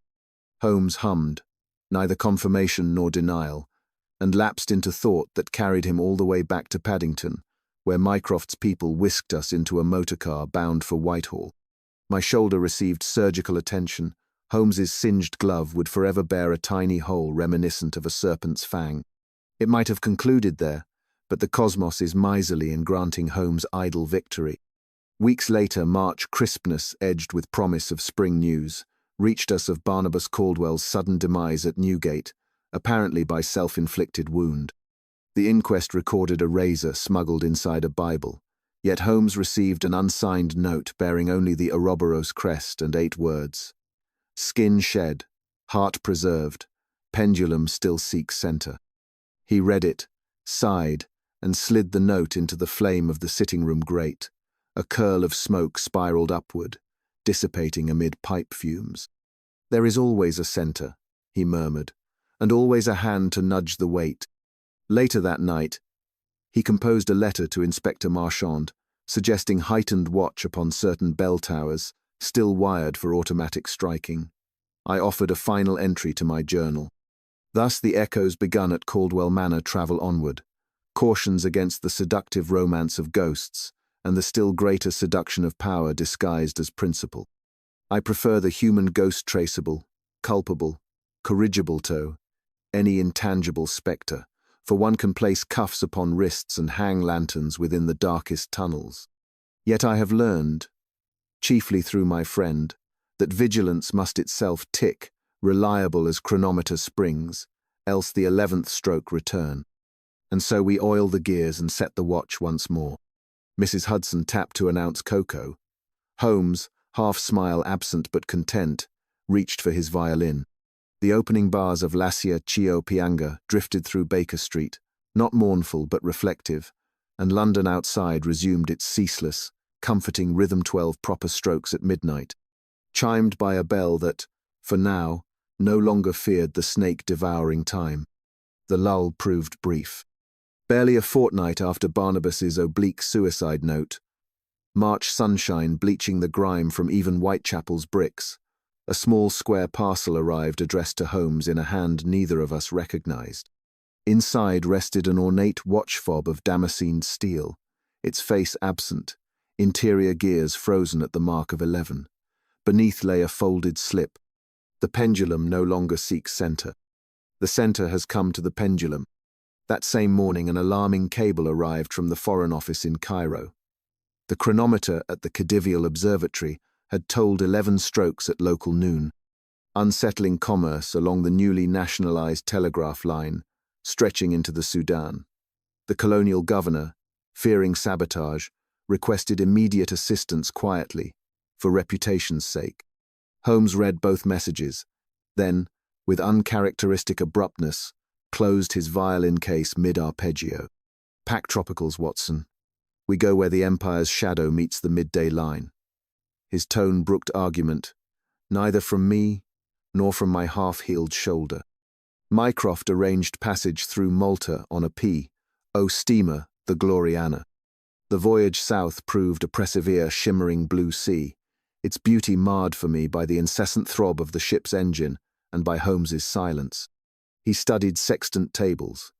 Holmes hummed, neither confirmation nor denial, and lapsed into thought that carried him all the way back to Paddington, where Mycroft's people whisked us into a motorcar bound for Whitehall. My shoulder received surgical attention. Holmes's singed glove would forever bear a tiny hole reminiscent of a serpent's fang. It might have concluded there, but the cosmos is miserly in granting Holmes idle victory. Weeks later, March crispness edged with promise of spring news reached us of Barnabas Caldwell's sudden demise at Newgate, apparently by self-inflicted wound. The inquest recorded a razor smuggled inside a Bible, yet Holmes received an unsigned note bearing only the Ouroboros crest and 8 words. "Skin shed, heart preserved, pendulum still seeks center." He read it, sighed, and slid the note into the flame of the sitting-room grate. A curl of smoke spiraled upward, dissipating amid pipe fumes. "There is always a center," he murmured, "and always a hand to nudge the weight." Later that night, he composed a letter to Inspector Marchand, suggesting heightened watch upon certain bell towers, still wired for automatic striking. I offered a final entry to my journal. Thus the echoes begun at Caldwell Manor travel onward, cautions against the seductive romance of ghosts, and the still greater seduction of power disguised as principle. I prefer the human ghost traceable, culpable, corrigible to any intangible spectre, for one can place cuffs upon wrists and hang lanterns within the darkest tunnels. Yet I have learned, chiefly through my friend, that vigilance must itself tick, reliable as chronometer springs, else the 11th stroke return. And so we oil the gears and set the watch once more. Mrs. Hudson tapped to announce cocoa. Holmes, half-smile absent but content, reached for his violin. The opening bars of Lascia Chio Pianga drifted through Baker Street, not mournful but reflective, and London outside resumed its ceaseless, comforting rhythm 12 proper strokes at midnight, chimed by a bell that, for now, no longer feared the snake-devouring time. The lull proved brief. Barely a fortnight after Barnabas's oblique suicide note, March sunshine bleaching the grime from even Whitechapel's bricks, a small square parcel arrived addressed to Holmes in a hand neither of us recognized. Inside rested an ornate watch fob of damascened steel, its face absent, interior gears frozen at the mark of 11. Beneath lay a folded slip. The pendulum no longer seeks center. The center has come to the pendulum. That same morning an alarming cable arrived from the Foreign Office in Cairo. The chronometer at the Khedivial Observatory had tolled 11 strokes at local noon, unsettling commerce along the newly nationalized telegraph line, stretching into the Sudan. The colonial governor, fearing sabotage, requested immediate assistance quietly, for reputation's sake. Holmes read both messages, then, with uncharacteristic abruptness, closed his violin case mid-arpeggio. Pack tropicals, Watson. We go where the Empire's shadow meets the midday line. His tone brooked argument, neither from me nor from my half-healed shoulder. Mycroft arranged passage through Malta on a P.O. steamer, the Gloriana. The voyage south proved a persevere shimmering blue sea, its beauty marred for me by the incessant throb of the ship's engine and by Holmes's silence. He studied sextant tables,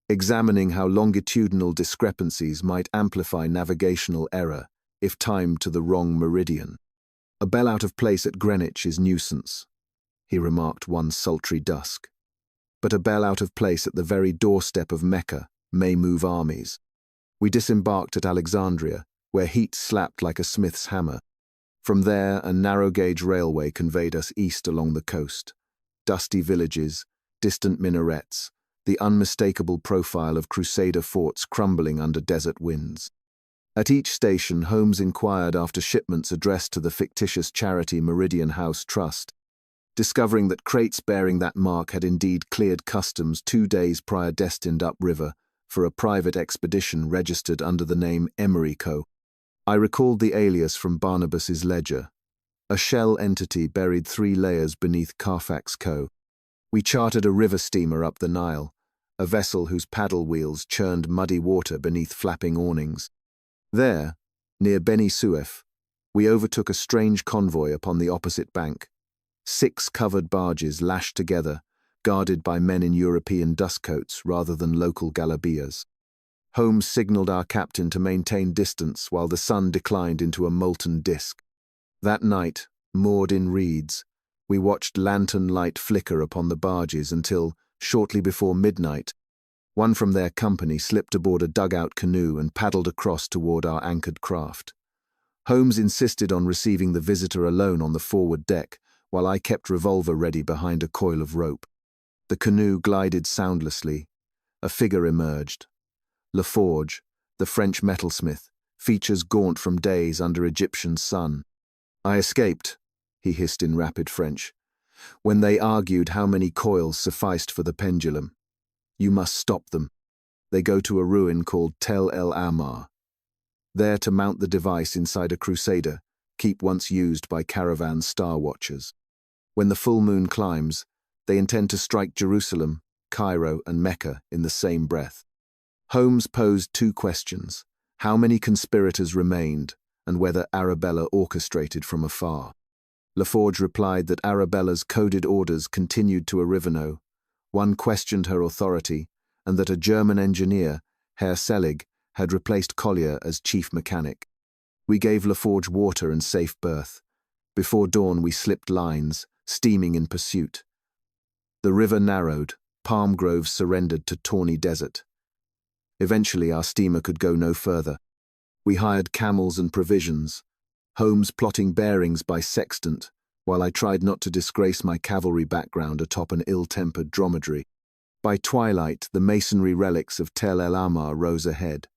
examining how longitudinal discrepancies might amplify navigational error if timed to the wrong meridian. A bell out of place at Greenwich is nuisance, he remarked one sultry dusk. But a bell out of place at the very doorstep of Mecca may move armies. We disembarked at Alexandria, where heat slapped like a smith's hammer. From there, a narrow-gauge railway conveyed us east along the coast. Dusty villages, distant minarets, the unmistakable profile of Crusader forts crumbling under desert winds. At each station, Holmes inquired after shipments addressed to the fictitious charity Meridian House Trust, discovering that crates bearing that mark had indeed cleared customs 2 days prior, destined upriver for a private expedition registered under the name Emery Co. I recalled the alias from Barnabas's ledger, a shell entity buried 3 layers beneath Carfax Co. We chartered a river steamer up the Nile, a vessel whose paddle wheels churned muddy water beneath flapping awnings. There, near Beni Suef, we overtook a strange convoy upon the opposite bank. 6 covered barges lashed together, guarded by men in European dustcoats rather than local galabeas. Holmes signaled our captain to maintain distance while the sun declined into a molten disk. That night, moored in reeds, we watched lantern light flicker upon the barges until, shortly before midnight, one from their company slipped aboard a dugout canoe and paddled across toward our anchored craft. Holmes insisted on receiving the visitor alone on the forward deck, while I kept revolver ready behind a coil of rope. The canoe glided soundlessly. A figure emerged. Laforge, the French metalsmith, features gaunt from days under Egyptian sun. "I escaped," he hissed in rapid French, "when they argued how many coils sufficed for the pendulum. You must stop them. They go to a ruin called Tel El Amar. There to mount the device inside a Crusader, keep once used by caravan star watchers. When the full moon climbs, they intend to strike Jerusalem, Cairo, and Mecca in the same breath." Holmes posed 2 questions: how many conspirators remained, and whether Arabella orchestrated from afar. Laforge replied that Arabella's coded orders continued to Arivano. One questioned her authority, and that a German engineer, Herr Selig, had replaced Collier as chief mechanic. We gave Laforge water and safe berth. Before dawn we slipped lines, steaming in pursuit. The river narrowed, palm groves surrendered to tawny desert. Eventually our steamer could go no further. We hired camels and provisions, Holmes plotting bearings by sextant, while I tried not to disgrace my cavalry background atop an ill-tempered dromedary. By twilight, the masonry relics of Tel El Amar rose ahead,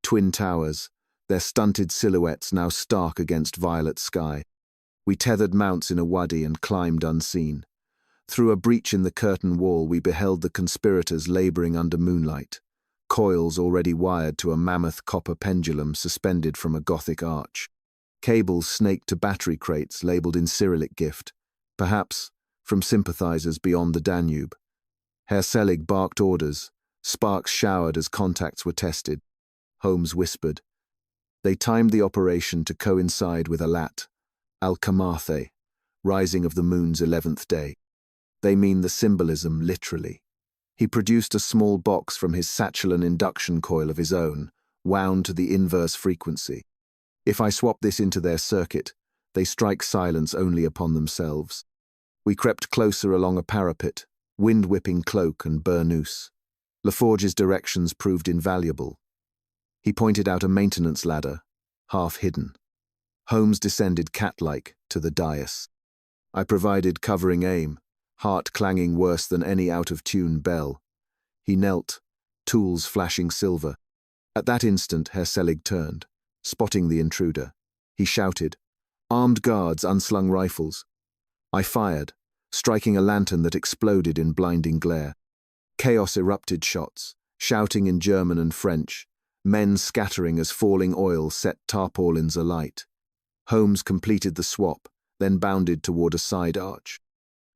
twin towers, their stunted silhouettes now stark against violet sky. We tethered mounts in a wadi and climbed unseen. Through a breach in the curtain wall we beheld the conspirators laboring under moonlight, coils already wired to a mammoth copper pendulum suspended from a Gothic arch. Cables snaked to battery crates labelled in Cyrillic gift, perhaps from sympathizers beyond the Danube. Herr Selig barked orders, sparks showered as contacts were tested. Holmes whispered. They timed the operation to coincide with Alat, Al-Kamarthe, rising of the moon's 11th day. They mean the symbolism literally. He produced a small box from his satchel and induction coil of his own, wound to the inverse frequency. If I swap this into their circuit, they strike silence only upon themselves. We crept closer along a parapet, wind-whipping cloak and burnous. Laforge's directions proved invaluable. He pointed out a maintenance ladder, half hidden. Holmes descended cat-like to the dais. I provided covering aim, heart clanging worse than any out-of-tune bell. He knelt, tools flashing silver. At that instant Herr Selig turned, spotting the intruder. He shouted, "Armed guards, unslung rifles." I fired, striking a lantern that exploded in blinding glare. Chaos erupted shots, shouting in German and French, men scattering as falling oil set tarpaulins alight. Holmes completed the swap, then bounded toward a side arch.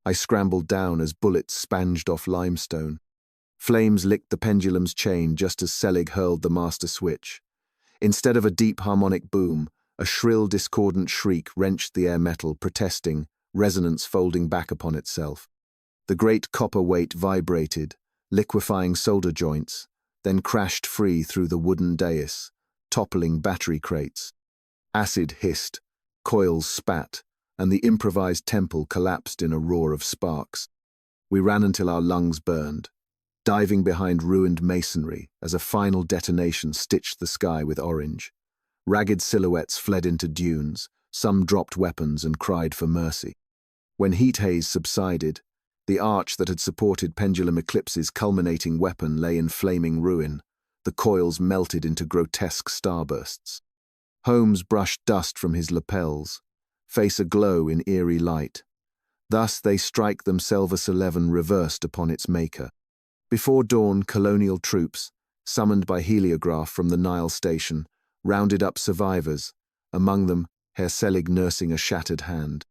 I scrambled down as bullets spanged off limestone. Flames licked the pendulum's chain just as Selig hurled the master switch. Instead of a deep harmonic boom, a shrill discordant shriek wrenched the air metal, protesting, resonance folding back upon itself. The great copper weight vibrated, liquefying solder joints, then crashed free through the wooden dais, toppling battery crates. Acid hissed, coils spat, and the improvised temple collapsed in a roar of sparks. We ran until our lungs burned, diving behind ruined masonry as a final detonation stitched the sky with orange. Ragged silhouettes fled into dunes, some dropped weapons and cried for mercy. When heat haze subsided, the arch that had supported Pendulum Eclipse's culminating weapon lay in flaming ruin, the coils melted into grotesque starbursts. Holmes brushed dust from his lapels, face aglow in eerie light. Thus they strike themselves 11 reversed upon its maker. Before dawn, colonial troops, summoned by heliograph from the Nile station, rounded up survivors, among them Herr Selig nursing a shattered hand.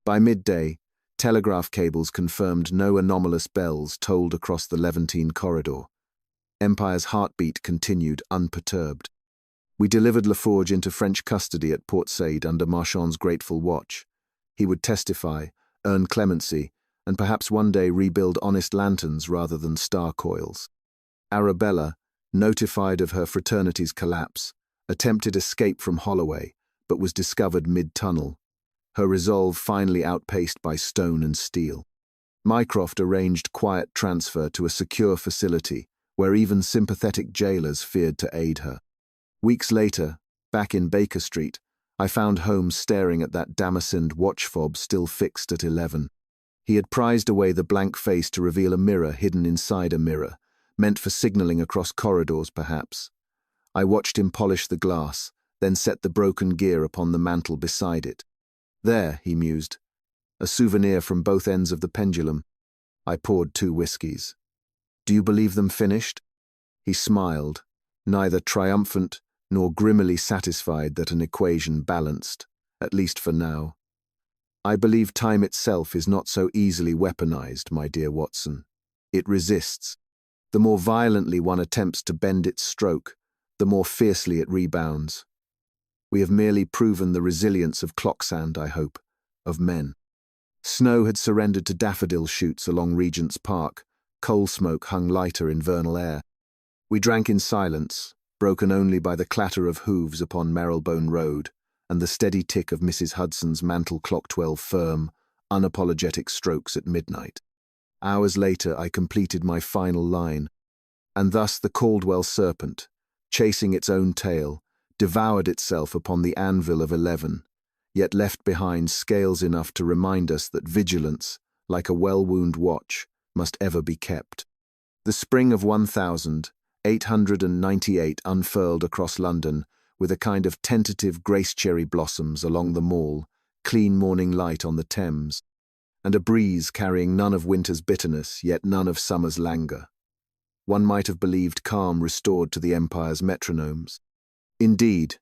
By midday, telegraph cables confirmed no anomalous bells tolled across the Levantine corridor. Empire's heartbeat continued unperturbed. We delivered Laforge into French custody at Port Said under Marchand's grateful watch. He would testify, earn clemency, and perhaps one day rebuild honest lanterns rather than star coils. Arabella, notified of her fraternity's collapse, attempted escape from Holloway, but was discovered mid-tunnel, her resolve finally outpaced by stone and steel. Mycroft arranged quiet transfer to a secure facility where even sympathetic jailers feared to aid her. Weeks later, back in Baker Street, I found Holmes staring at that damascened watch fob still fixed at 11. He had prized away the blank face to reveal a mirror hidden inside a mirror, meant for signaling across corridors perhaps. I watched him polish the glass, then set the broken gear upon the mantel beside it. There, he mused, a souvenir from both ends of the pendulum. I poured 2 whiskies. Do you believe them finished? He smiled, neither triumphant nor grimmily satisfied that an equation balanced, at least for now. I believe time itself is not so easily weaponized, my dear Watson. It resists. The more violently one attempts to bend its stroke, the more fiercely it rebounds. We have merely proven the resilience of clocksand, I hope, of men. Snow had surrendered to daffodil shoots along Regent's Park. Coal smoke hung lighter in vernal air. We drank in silence, broken only by the clatter of hooves upon Marylebone Road, and the steady tick of Mrs. Hudson's mantel clock 12 firm, unapologetic strokes at midnight. Hours later, I completed my final line, and thus the Caldwell serpent, chasing its own tail, devoured itself upon the anvil of 11, yet left behind scales enough to remind us that vigilance, like a well-wound watch, must ever be kept. The spring of 1898 unfurled across London with a kind of tentative grace-cherry blossoms along the Mall, clean morning light on the Thames, and a breeze carrying none of winter's bitterness, yet none of summer's languor. One might have believed calm restored to the Empire's metronomes. Indeed,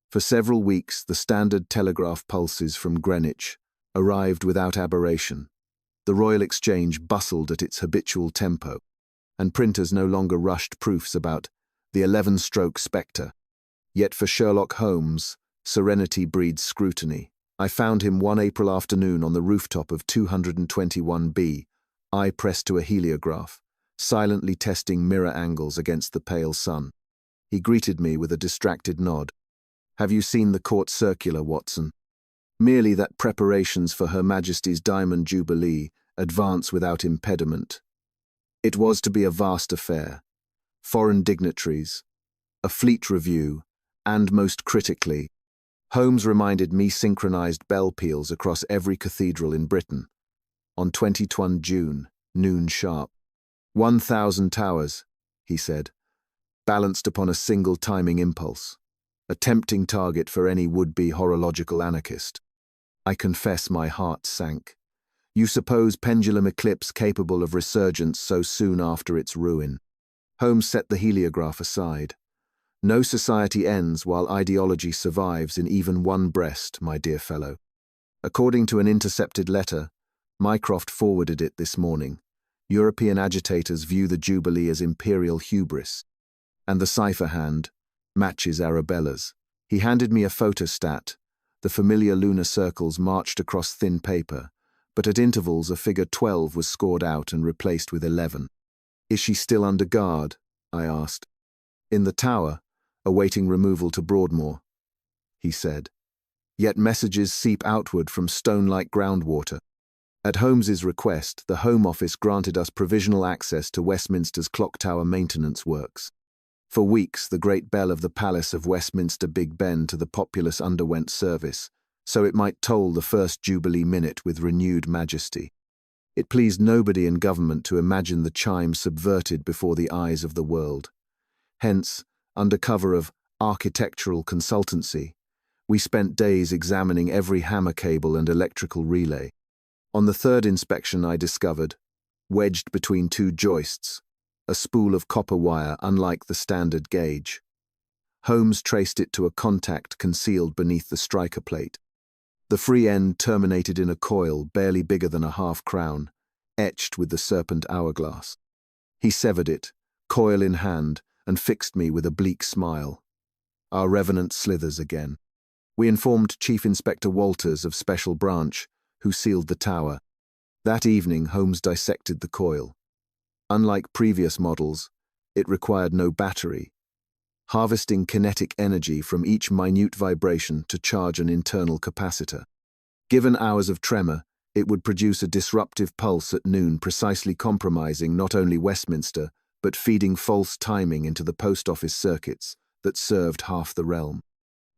for several weeks the standard telegraph pulses from Greenwich arrived without aberration. The Royal Exchange bustled at its habitual tempo, and printers no longer rushed proofs about the 11-stroke spectre. Yet for Sherlock Holmes, serenity breeds scrutiny. I found him one April afternoon on the rooftop of 221B, eye pressed to a heliograph, silently testing mirror angles against the pale sun. He greeted me with a distracted nod. "Have you seen the court circular, Watson?" "Merely that preparations for Her Majesty's Diamond Jubilee advance without impediment." It was to be a vast affair. Foreign dignitaries, a fleet review, and most critically, Holmes reminded me synchronized bell peals across every cathedral in Britain. On 22 June, noon sharp. 1,000 towers, he said, balanced upon a single timing impulse, a tempting target for any would-be horological anarchist. I confess my heart sank. You suppose Pendulum Eclipse capable of resurgence so soon after its ruin? Holmes set the heliograph aside. No society ends while ideology survives in even one breast, my dear fellow. According to an intercepted letter, Mycroft forwarded it this morning, European agitators view the Jubilee as imperial hubris, and the cipher hand matches Arabella's. He handed me a photostat. The familiar lunar circles marched across thin paper, but at intervals a figure 12 was scored out and replaced with 11. "Is she still under guard?" I asked. "In the tower, awaiting removal to Broadmoor," he said. Yet messages seep outward from stone-like groundwater. At Holmes's request, the Home Office granted us provisional access to Westminster's clock tower maintenance works. For weeks, the great bell of the Palace of Westminster Big Ben to the populace underwent service, so it might toll the first Jubilee minute with renewed majesty. It pleased nobody in government to imagine the chime subverted before the eyes of the world. Hence, under cover of architectural consultancy, we spent days examining every hammer cable and electrical relay. On the third inspection I discovered, wedged between two joists, a spool of copper wire unlike the standard gauge. Holmes traced it to a contact concealed beneath the striker plate. The free end terminated in a coil barely bigger than a half-crown, etched with the serpent hourglass. He severed it, coil in hand, and fixed me with a bleak smile. Our revenant slithers again. We informed Chief Inspector Walters of Special Branch, who sealed the tower. That evening, Holmes dissected the coil. Unlike previous models, it required no battery, harvesting kinetic energy from each minute vibration to charge an internal capacitor. Given hours of tremor, it would produce a disruptive pulse at noon, precisely compromising not only Westminster, but feeding false timing into the post office circuits that served half the realm.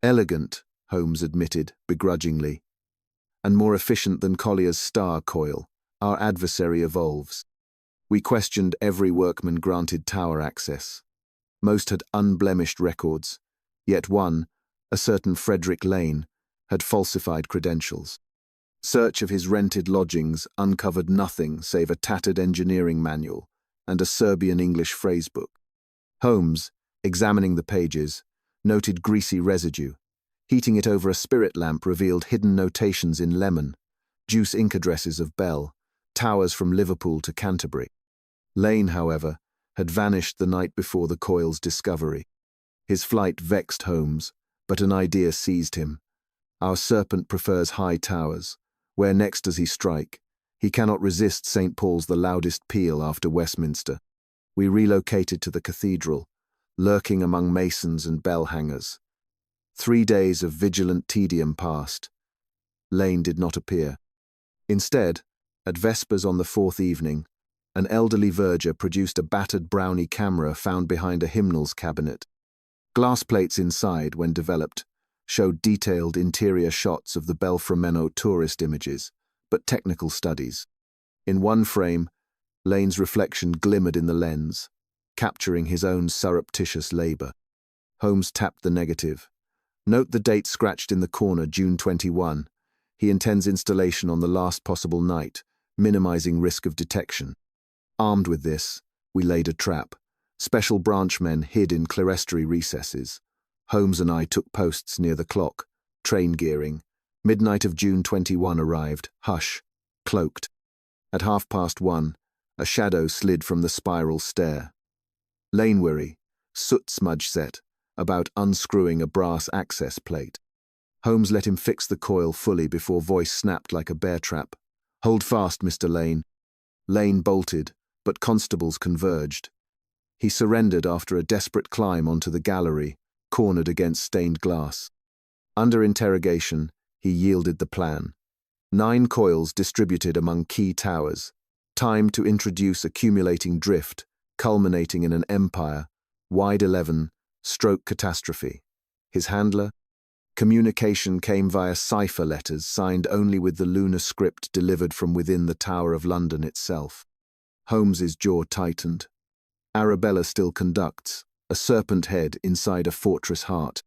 "Elegant," Holmes admitted, begrudgingly. "And more efficient than Collier's star coil, our adversary evolves." We questioned every workman granted tower access. Most had unblemished records, yet one, a certain Frederick Lane, had falsified credentials. Search of his rented lodgings uncovered nothing save a tattered engineering manual and a Serbian English phrasebook. Holmes, examining the pages, noted greasy residue. Heating it over a spirit lamp revealed hidden notations in lemon, juice ink addresses of Bell, towers from Liverpool to Canterbury. Lane, however, had vanished the night before the coil's discovery. His flight vexed Holmes, but an idea seized him. Our serpent prefers high towers. Where next does he strike? He cannot resist St. Paul's the loudest peal after Westminster. We relocated to the cathedral, lurking among masons and bell hangers. 3 days of vigilant tedium passed. Lane did not appear. Instead, at vespers on the 4th evening, an elderly verger produced a battered Brownie camera found behind a hymnals cabinet. Glass plates inside, when developed, showed detailed interior shots of the Belfra Menno tourist images, but technical studies. In one frame, Lane's reflection glimmered in the lens, capturing his own surreptitious labor. Holmes tapped the negative. Note the date scratched in the corner, June 21. He intends installation on the last possible night, minimizing risk of detection. Armed with this, we laid a trap. Special branchmen hid in clerestory recesses. Holmes and I took posts near the clock, train gearing. Midnight of June 21 arrived, hush, cloaked. At 1:30, a shadow slid from the spiral stair. Lane weary, soot smudge set, about unscrewing a brass access plate. Holmes let him fix the coil fully before voice snapped like a bear trap. Hold fast, Mr. Lane. Lane bolted, but constables converged. He surrendered after a desperate climb onto the gallery, cornered against stained glass. Under interrogation, he yielded the plan. 9 coils distributed among key towers. Time to introduce accumulating drift, culminating in an empire, wide 11, stroke catastrophe. His handler? Communication came via cipher letters signed only with the lunar script delivered from within the Tower of London itself. Holmes's jaw tightened. Arabella still conducts, a serpent head inside a fortress heart.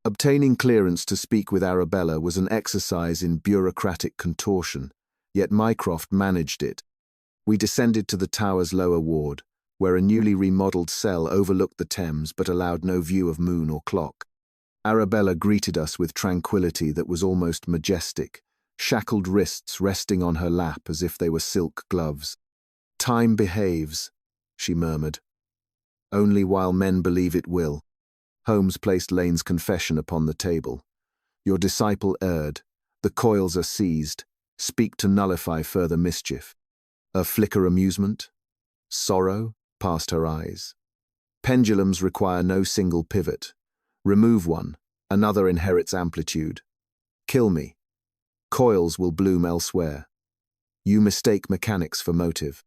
Obtaining clearance to speak with Arabella was an exercise in bureaucratic contortion, yet Mycroft managed it. We descended to the tower's lower ward, where a newly remodeled cell overlooked the Thames but allowed no view of moon or clock. Arabella greeted us with tranquility that was almost majestic, shackled wrists resting on her lap as if they were silk gloves. "Time behaves," she murmured. "Only while men believe it will." Holmes placed Lane's confession upon the table. "Your disciple erred. The coils are seized. Speak to nullify further mischief." A flicker amusement? Sorrow passed her eyes. "Pendulums require no single pivot. Remove one, another inherits amplitude. Kill me. Coils will bloom elsewhere. You mistake mechanics for motive."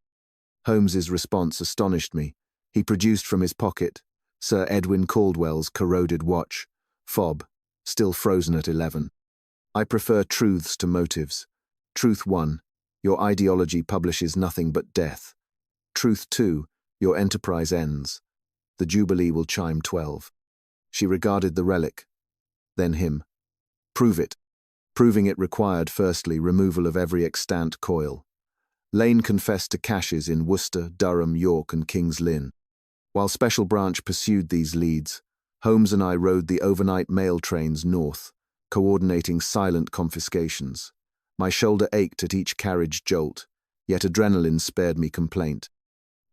Holmes's response astonished me. He produced from his pocket Sir Edwin Caldwell's corroded watch, fob, still frozen at 11. "I prefer truths to motives. Truth 1, your ideology publishes nothing but death. Truth 2, your enterprise ends. The Jubilee will chime 12. She regarded the relic, then him. "Prove it." Proving it required, firstly, removal of every extant coil. Lane confessed to caches in Worcester, Durham, York, and King's Lynn. While Special Branch pursued these leads, Holmes and I rode the overnight mail trains north, coordinating silent confiscations. My shoulder ached at each carriage jolt, yet adrenaline spared me complaint.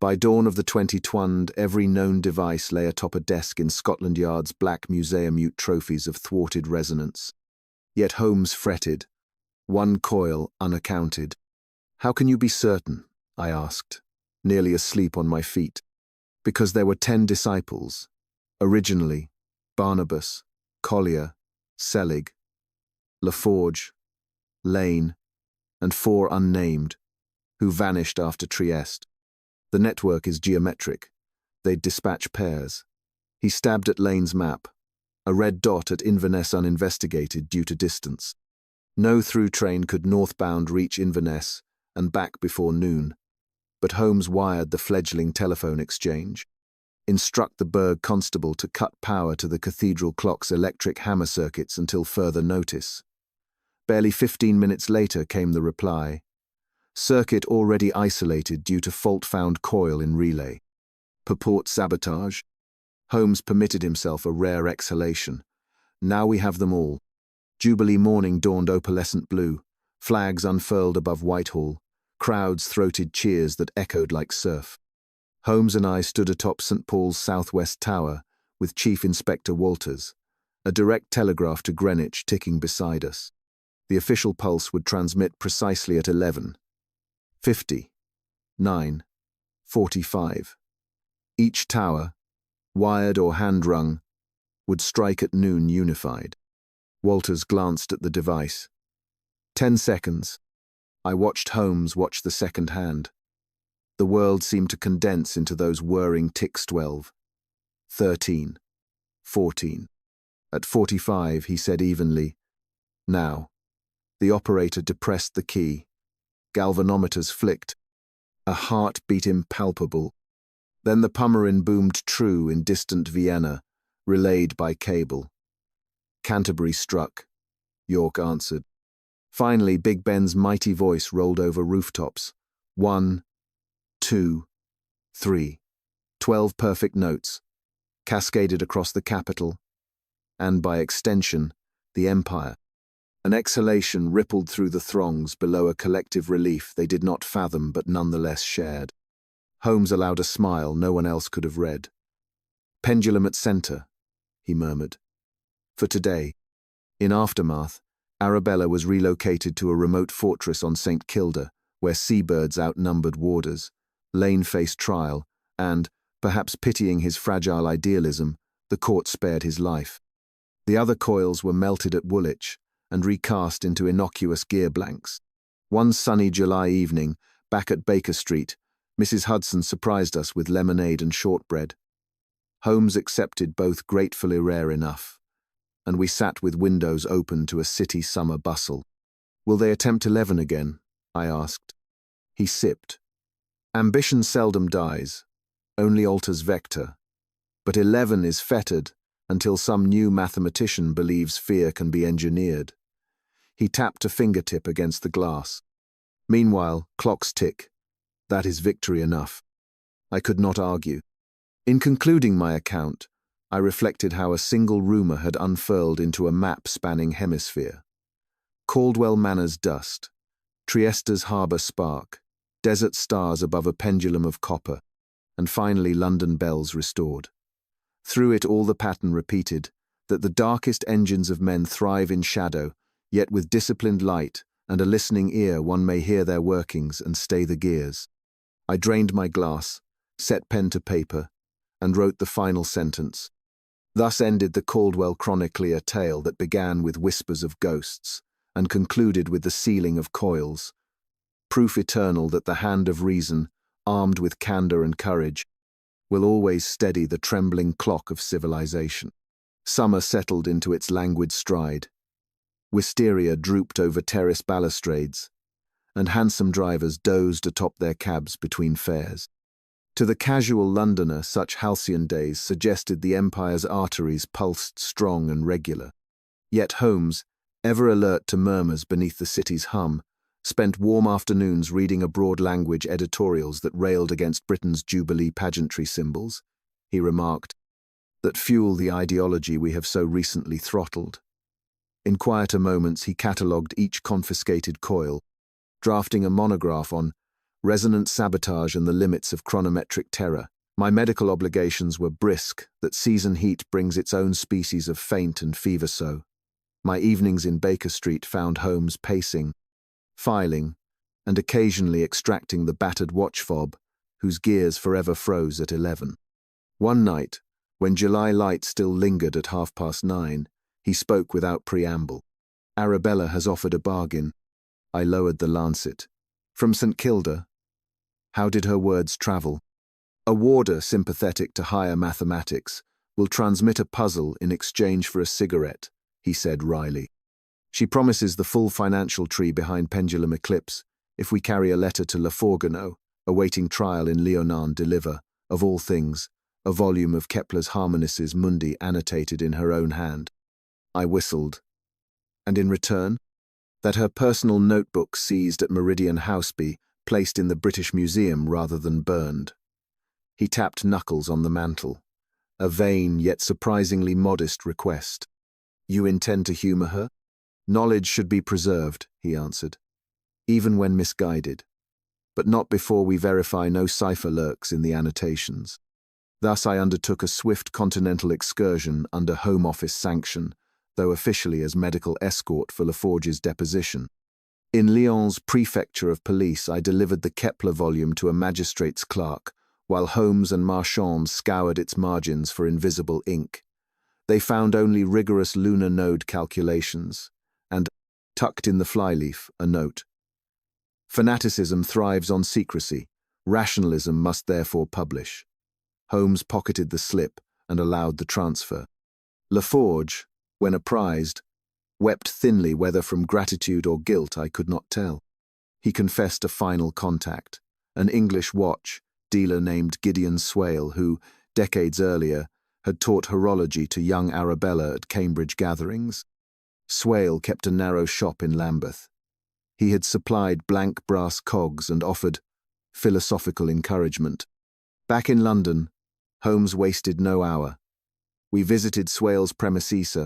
By dawn of the 20th, every known device lay atop a desk in Scotland Yard's Black Museum mute trophies of thwarted resonance. Yet Holmes fretted. One coil unaccounted. "How can you be certain?" I asked, nearly asleep on my feet. "Because there were 10 disciples. Originally, Barnabas, Collier, Selig, Laforge, Lane, and 4 unnamed, who vanished after Trieste. The network is geometric. They'd dispatch pairs." He stabbed at Lane's map, a red dot at Inverness uninvestigated due to distance. No through train could northbound reach Inverness and back before noon, but Holmes wired the fledgling telephone exchange. "Instruct the Burgh constable to cut power to the cathedral clock's electric hammer circuits until further notice." Barely 15 minutes later came the reply. "Circuit already isolated due to fault-found coil in relay." Purport sabotage? Holmes permitted himself a rare exhalation. "Now we have them all." Jubilee morning dawned opalescent blue, flags unfurled above Whitehall, crowds throated cheers that echoed like surf. Holmes and I stood atop St. Paul's southwest tower with Chief Inspector Walters, a direct telegraph to Greenwich ticking beside us. The official pulse would transmit precisely at 11:50, 9:45. Each tower, wired or hand-rung, would strike at noon unified. Walters glanced at the device. 10 seconds. I watched Holmes watch the second hand. The world seemed to condense into those whirring ticks. 12, 13, 14. At 45, he said evenly, "Now." The operator depressed the key. Galvanometers flicked. A heartbeat impalpable. Then the Pomerin boomed true in distant Vienna, relayed by cable. Canterbury struck. York answered. Finally, Big Ben's mighty voice rolled over rooftops. 1, 2, 3. 12 perfect notes, cascaded across the capital, and by extension, the empire. An exhalation rippled through the throngs below a collective relief they did not fathom but nonetheless shared. Holmes allowed a smile no one else could have read. "Pendulum at center," he murmured. "For today." In aftermath, Arabella was relocated to a remote fortress on St. Kilda, where seabirds outnumbered warders. Lane faced trial, and, perhaps pitying his fragile idealism, the court spared his life. The other Coils were melted at Woolwich and recast into innocuous gear blanks. One sunny July evening, back at Baker Street, Mrs. Hudson surprised us with lemonade and shortbread. Holmes accepted both gratefully rare enough, and we sat with windows open to a city summer bustle. "Will they attempt 11 again?" I asked. He sipped. "Ambition seldom dies, only alters vector. But 11 is fettered until some new mathematician believes fear can be engineered." He tapped a fingertip against the glass. "Meanwhile, clocks tick. That is victory enough." I could not argue. In concluding my account, I reflected how a single rumour had unfurled into a map spanning hemisphere. Caldwell Manor's dust, Trieste's harbour spark, desert stars above a pendulum of copper, and finally London bells restored. Through it all the pattern repeated, that the darkest engines of men thrive in shadow, yet with disciplined light and a listening ear one may hear their workings and stay the gears. I drained my glass, set pen to paper, and wrote the final sentence. Thus ended the Caldwell chronicler tale that began with whispers of ghosts and concluded with the sealing of coils. Proof eternal that the hand of reason, armed with candour and courage, will always steady the trembling clock of civilization. Summer settled into its languid stride. Wisteria drooped over terrace balustrades, and hansom drivers dozed atop their cabs between fares. To the casual Londoner, such halcyon days suggested the empire's arteries pulsed strong and regular. Yet Holmes, ever alert to murmurs beneath the city's hum, spent warm afternoons reading abroad language editorials that railed against Britain's Jubilee pageantry symbols, he remarked, that fuel the ideology we have so recently throttled. In quieter moments he catalogued each confiscated coil, drafting a monograph on resonant sabotage and the limits of chronometric terror. My medical obligations were brisk, that season heat brings its own species of faint and fever so. My evenings in Baker Street found Holmes pacing, filing, and occasionally extracting the battered watch fob, whose gears forever froze at 11. One night, when July light still lingered at 9:30, he spoke without preamble. "Arabella has offered a bargain." I lowered the lancet. "From St. Kilda?" How did her words travel? "A warder sympathetic to higher mathematics will transmit a puzzle in exchange for a cigarette," he said wryly. "She promises the full financial tree behind Pendulum Eclipse if we carry a letter to Le Forgeneau, awaiting trial in Leonan deliver, of all things, a volume of Kepler's Harmonices Mundi annotated in her own hand." I whistled. "And in return?" "That her personal notebook seized at Meridian House be placed in the British Museum rather than burned." He tapped knuckles on the mantel. A vain yet surprisingly modest request. "You intend to humour her?" "Knowledge should be preserved," he answered, "even when misguided, but not before we verify no cipher lurks in the annotations." Thus I undertook a swift continental excursion under Home Office sanction, though officially as medical escort for Laforge's deposition. In Lyon's prefecture of police, I delivered the Kepler volume to a magistrate's clerk, while Holmes and Marchand scoured its margins for invisible ink. They found only rigorous lunar node calculations, and, tucked in the flyleaf, a note. Fanaticism thrives on secrecy. Rationalism must therefore publish. Holmes pocketed the slip and allowed the transfer. Laforge, when apprised, wept thinly, whether from gratitude or guilt I could not tell. He confessed a final contact, an English watch dealer named Gideon Swale, who, decades earlier, had taught horology to young Arabella at Cambridge gatherings. Swale kept a narrow shop in Lambeth. He had supplied blank brass cogs and offered philosophical encouragement. Back in London, Holmes wasted no hour. We visited Swale's premises,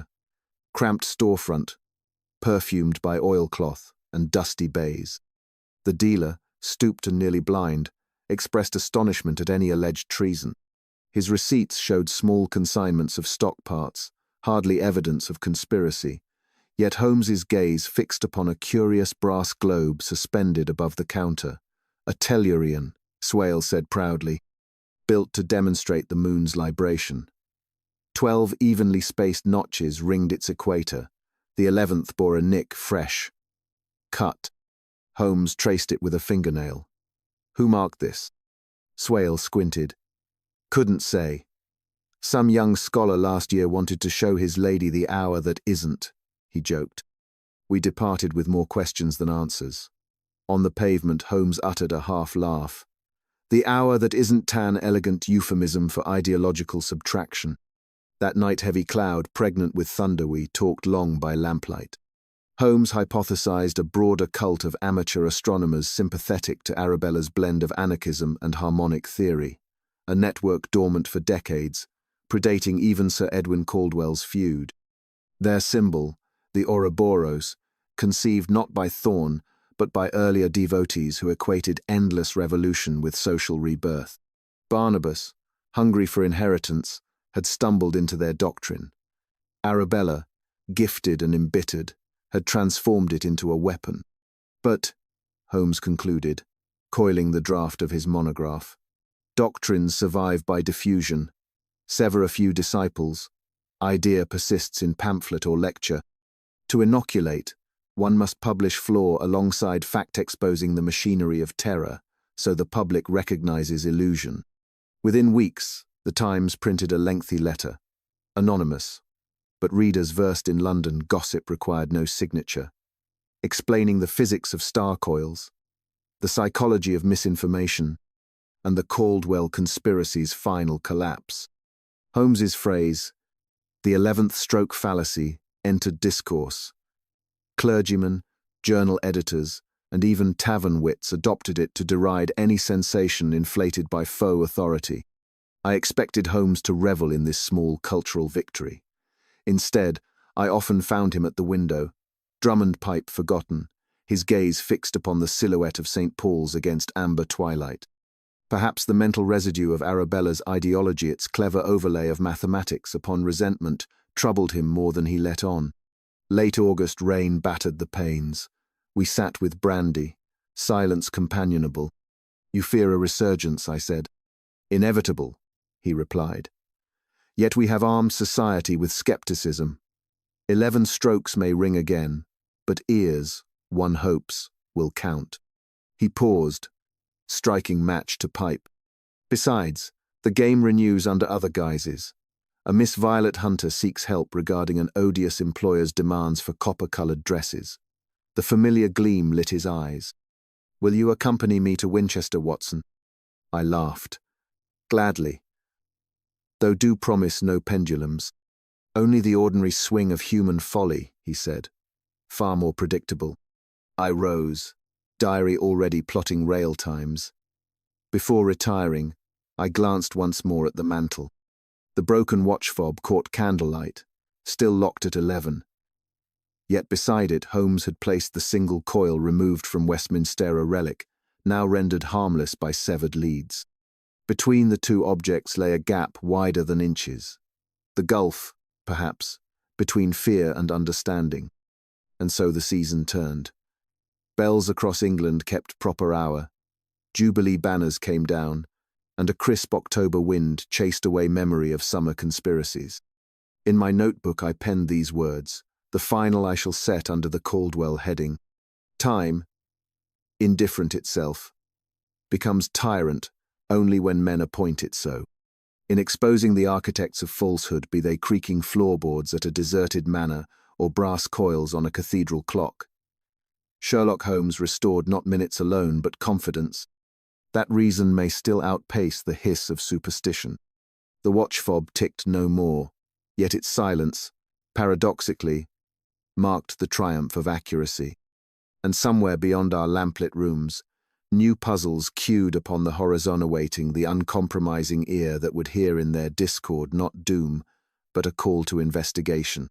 cramped storefront, perfumed by oilcloth and dusty baize. The dealer, stooped and nearly blind, expressed astonishment at any alleged treason. His receipts showed small consignments of stock parts, hardly evidence of conspiracy, yet Holmes's gaze fixed upon a curious brass globe suspended above the counter. A tellurian, Swale said proudly, built to demonstrate the moon's libration. 12 evenly spaced notches ringed its equator. The 11th bore a nick fresh. Cut. Holmes traced it with a fingernail. Who marked this? Swale squinted. Couldn't say. Some young scholar last year wanted to show his lady the hour that isn't, he joked. We departed with more questions than answers. On the pavement, Holmes uttered a half laugh. The hour that isn't an elegant euphemism for ideological subtraction. That night-heavy cloud, pregnant with thunder, we talked long by lamplight. Holmes hypothesized a broader cult of amateur astronomers sympathetic to Arabella's blend of anarchism and harmonic theory, a network dormant for decades, predating even Sir Edwin Caldwell's feud. Their symbol, the Ouroboros, conceived not by Thorne, but by earlier devotees who equated endless revolution with social rebirth. Barnabas, hungry for inheritance, had stumbled into their doctrine. Arabella, gifted and embittered, had transformed it into a weapon. But, Holmes concluded, coiling the draft of his monograph, doctrines survive by diffusion, sever a few disciples, idea persists in pamphlet or lecture. To inoculate, one must publish flaw alongside fact exposing the machinery of terror, so the public recognizes illusion. Within weeks, the Times printed a lengthy letter, anonymous, but readers versed in London gossip required no signature, explaining the physics of star coils, the psychology of misinformation, and the Caldwell conspiracy's final collapse. Holmes's phrase, the 11th stroke fallacy, entered discourse. Clergymen, journal editors, and even tavern wits adopted it to deride any sensation inflated by faux authority. I expected Holmes to revel in this small cultural victory. Instead, I often found him at the window, Drummond pipe forgotten, his gaze fixed upon the silhouette of St. Paul's against amber twilight. Perhaps the mental residue of Arabella's ideology, its clever overlay of mathematics upon resentment, troubled him more than he let on. Late August rain battered the panes. We sat with brandy, silence companionable. You fear a resurgence, I said. Inevitable, he replied. Yet we have armed society with skepticism. 11 strokes may ring again, but ears, one hopes, will count. He paused, striking match to pipe. Besides, the game renews under other guises. A Miss Violet Hunter seeks help regarding an odious employer's demands for copper-coloured dresses. The familiar gleam lit his eyes. Will you accompany me to Winchester, Watson? I laughed. Gladly. Though do promise no pendulums. Only the ordinary swing of human folly, he said. Far more predictable. I rose, diary already plotting rail times. Before retiring, I glanced once more at the mantel. The broken watch fob caught candlelight, still locked at 11. Yet beside it, Holmes had placed the single coil removed from Westminster, a relic, now rendered harmless by severed leads. Between the two objects lay a gap wider than inches. The gulf, perhaps, between fear and understanding. And so the season turned. Bells across England kept proper hour. Jubilee banners came down, and a crisp October wind chased away memory of summer conspiracies. In my notebook I penned these words, the final I shall set under the Caldwell heading. Time, indifferent itself, becomes tyrant only when men appoint it so. In exposing the architects of falsehood, be they creaking floorboards at a deserted manor or brass coils on a cathedral clock, Sherlock Holmes restored not minutes alone but confidence. That reason may still outpace the hiss of superstition. The watch fob ticked no more, yet its silence, paradoxically, marked the triumph of accuracy. And somewhere beyond our lamplit rooms, new puzzles queued upon the horizon, awaiting the uncompromising ear that would hear in their discord not doom, but a call to investigation.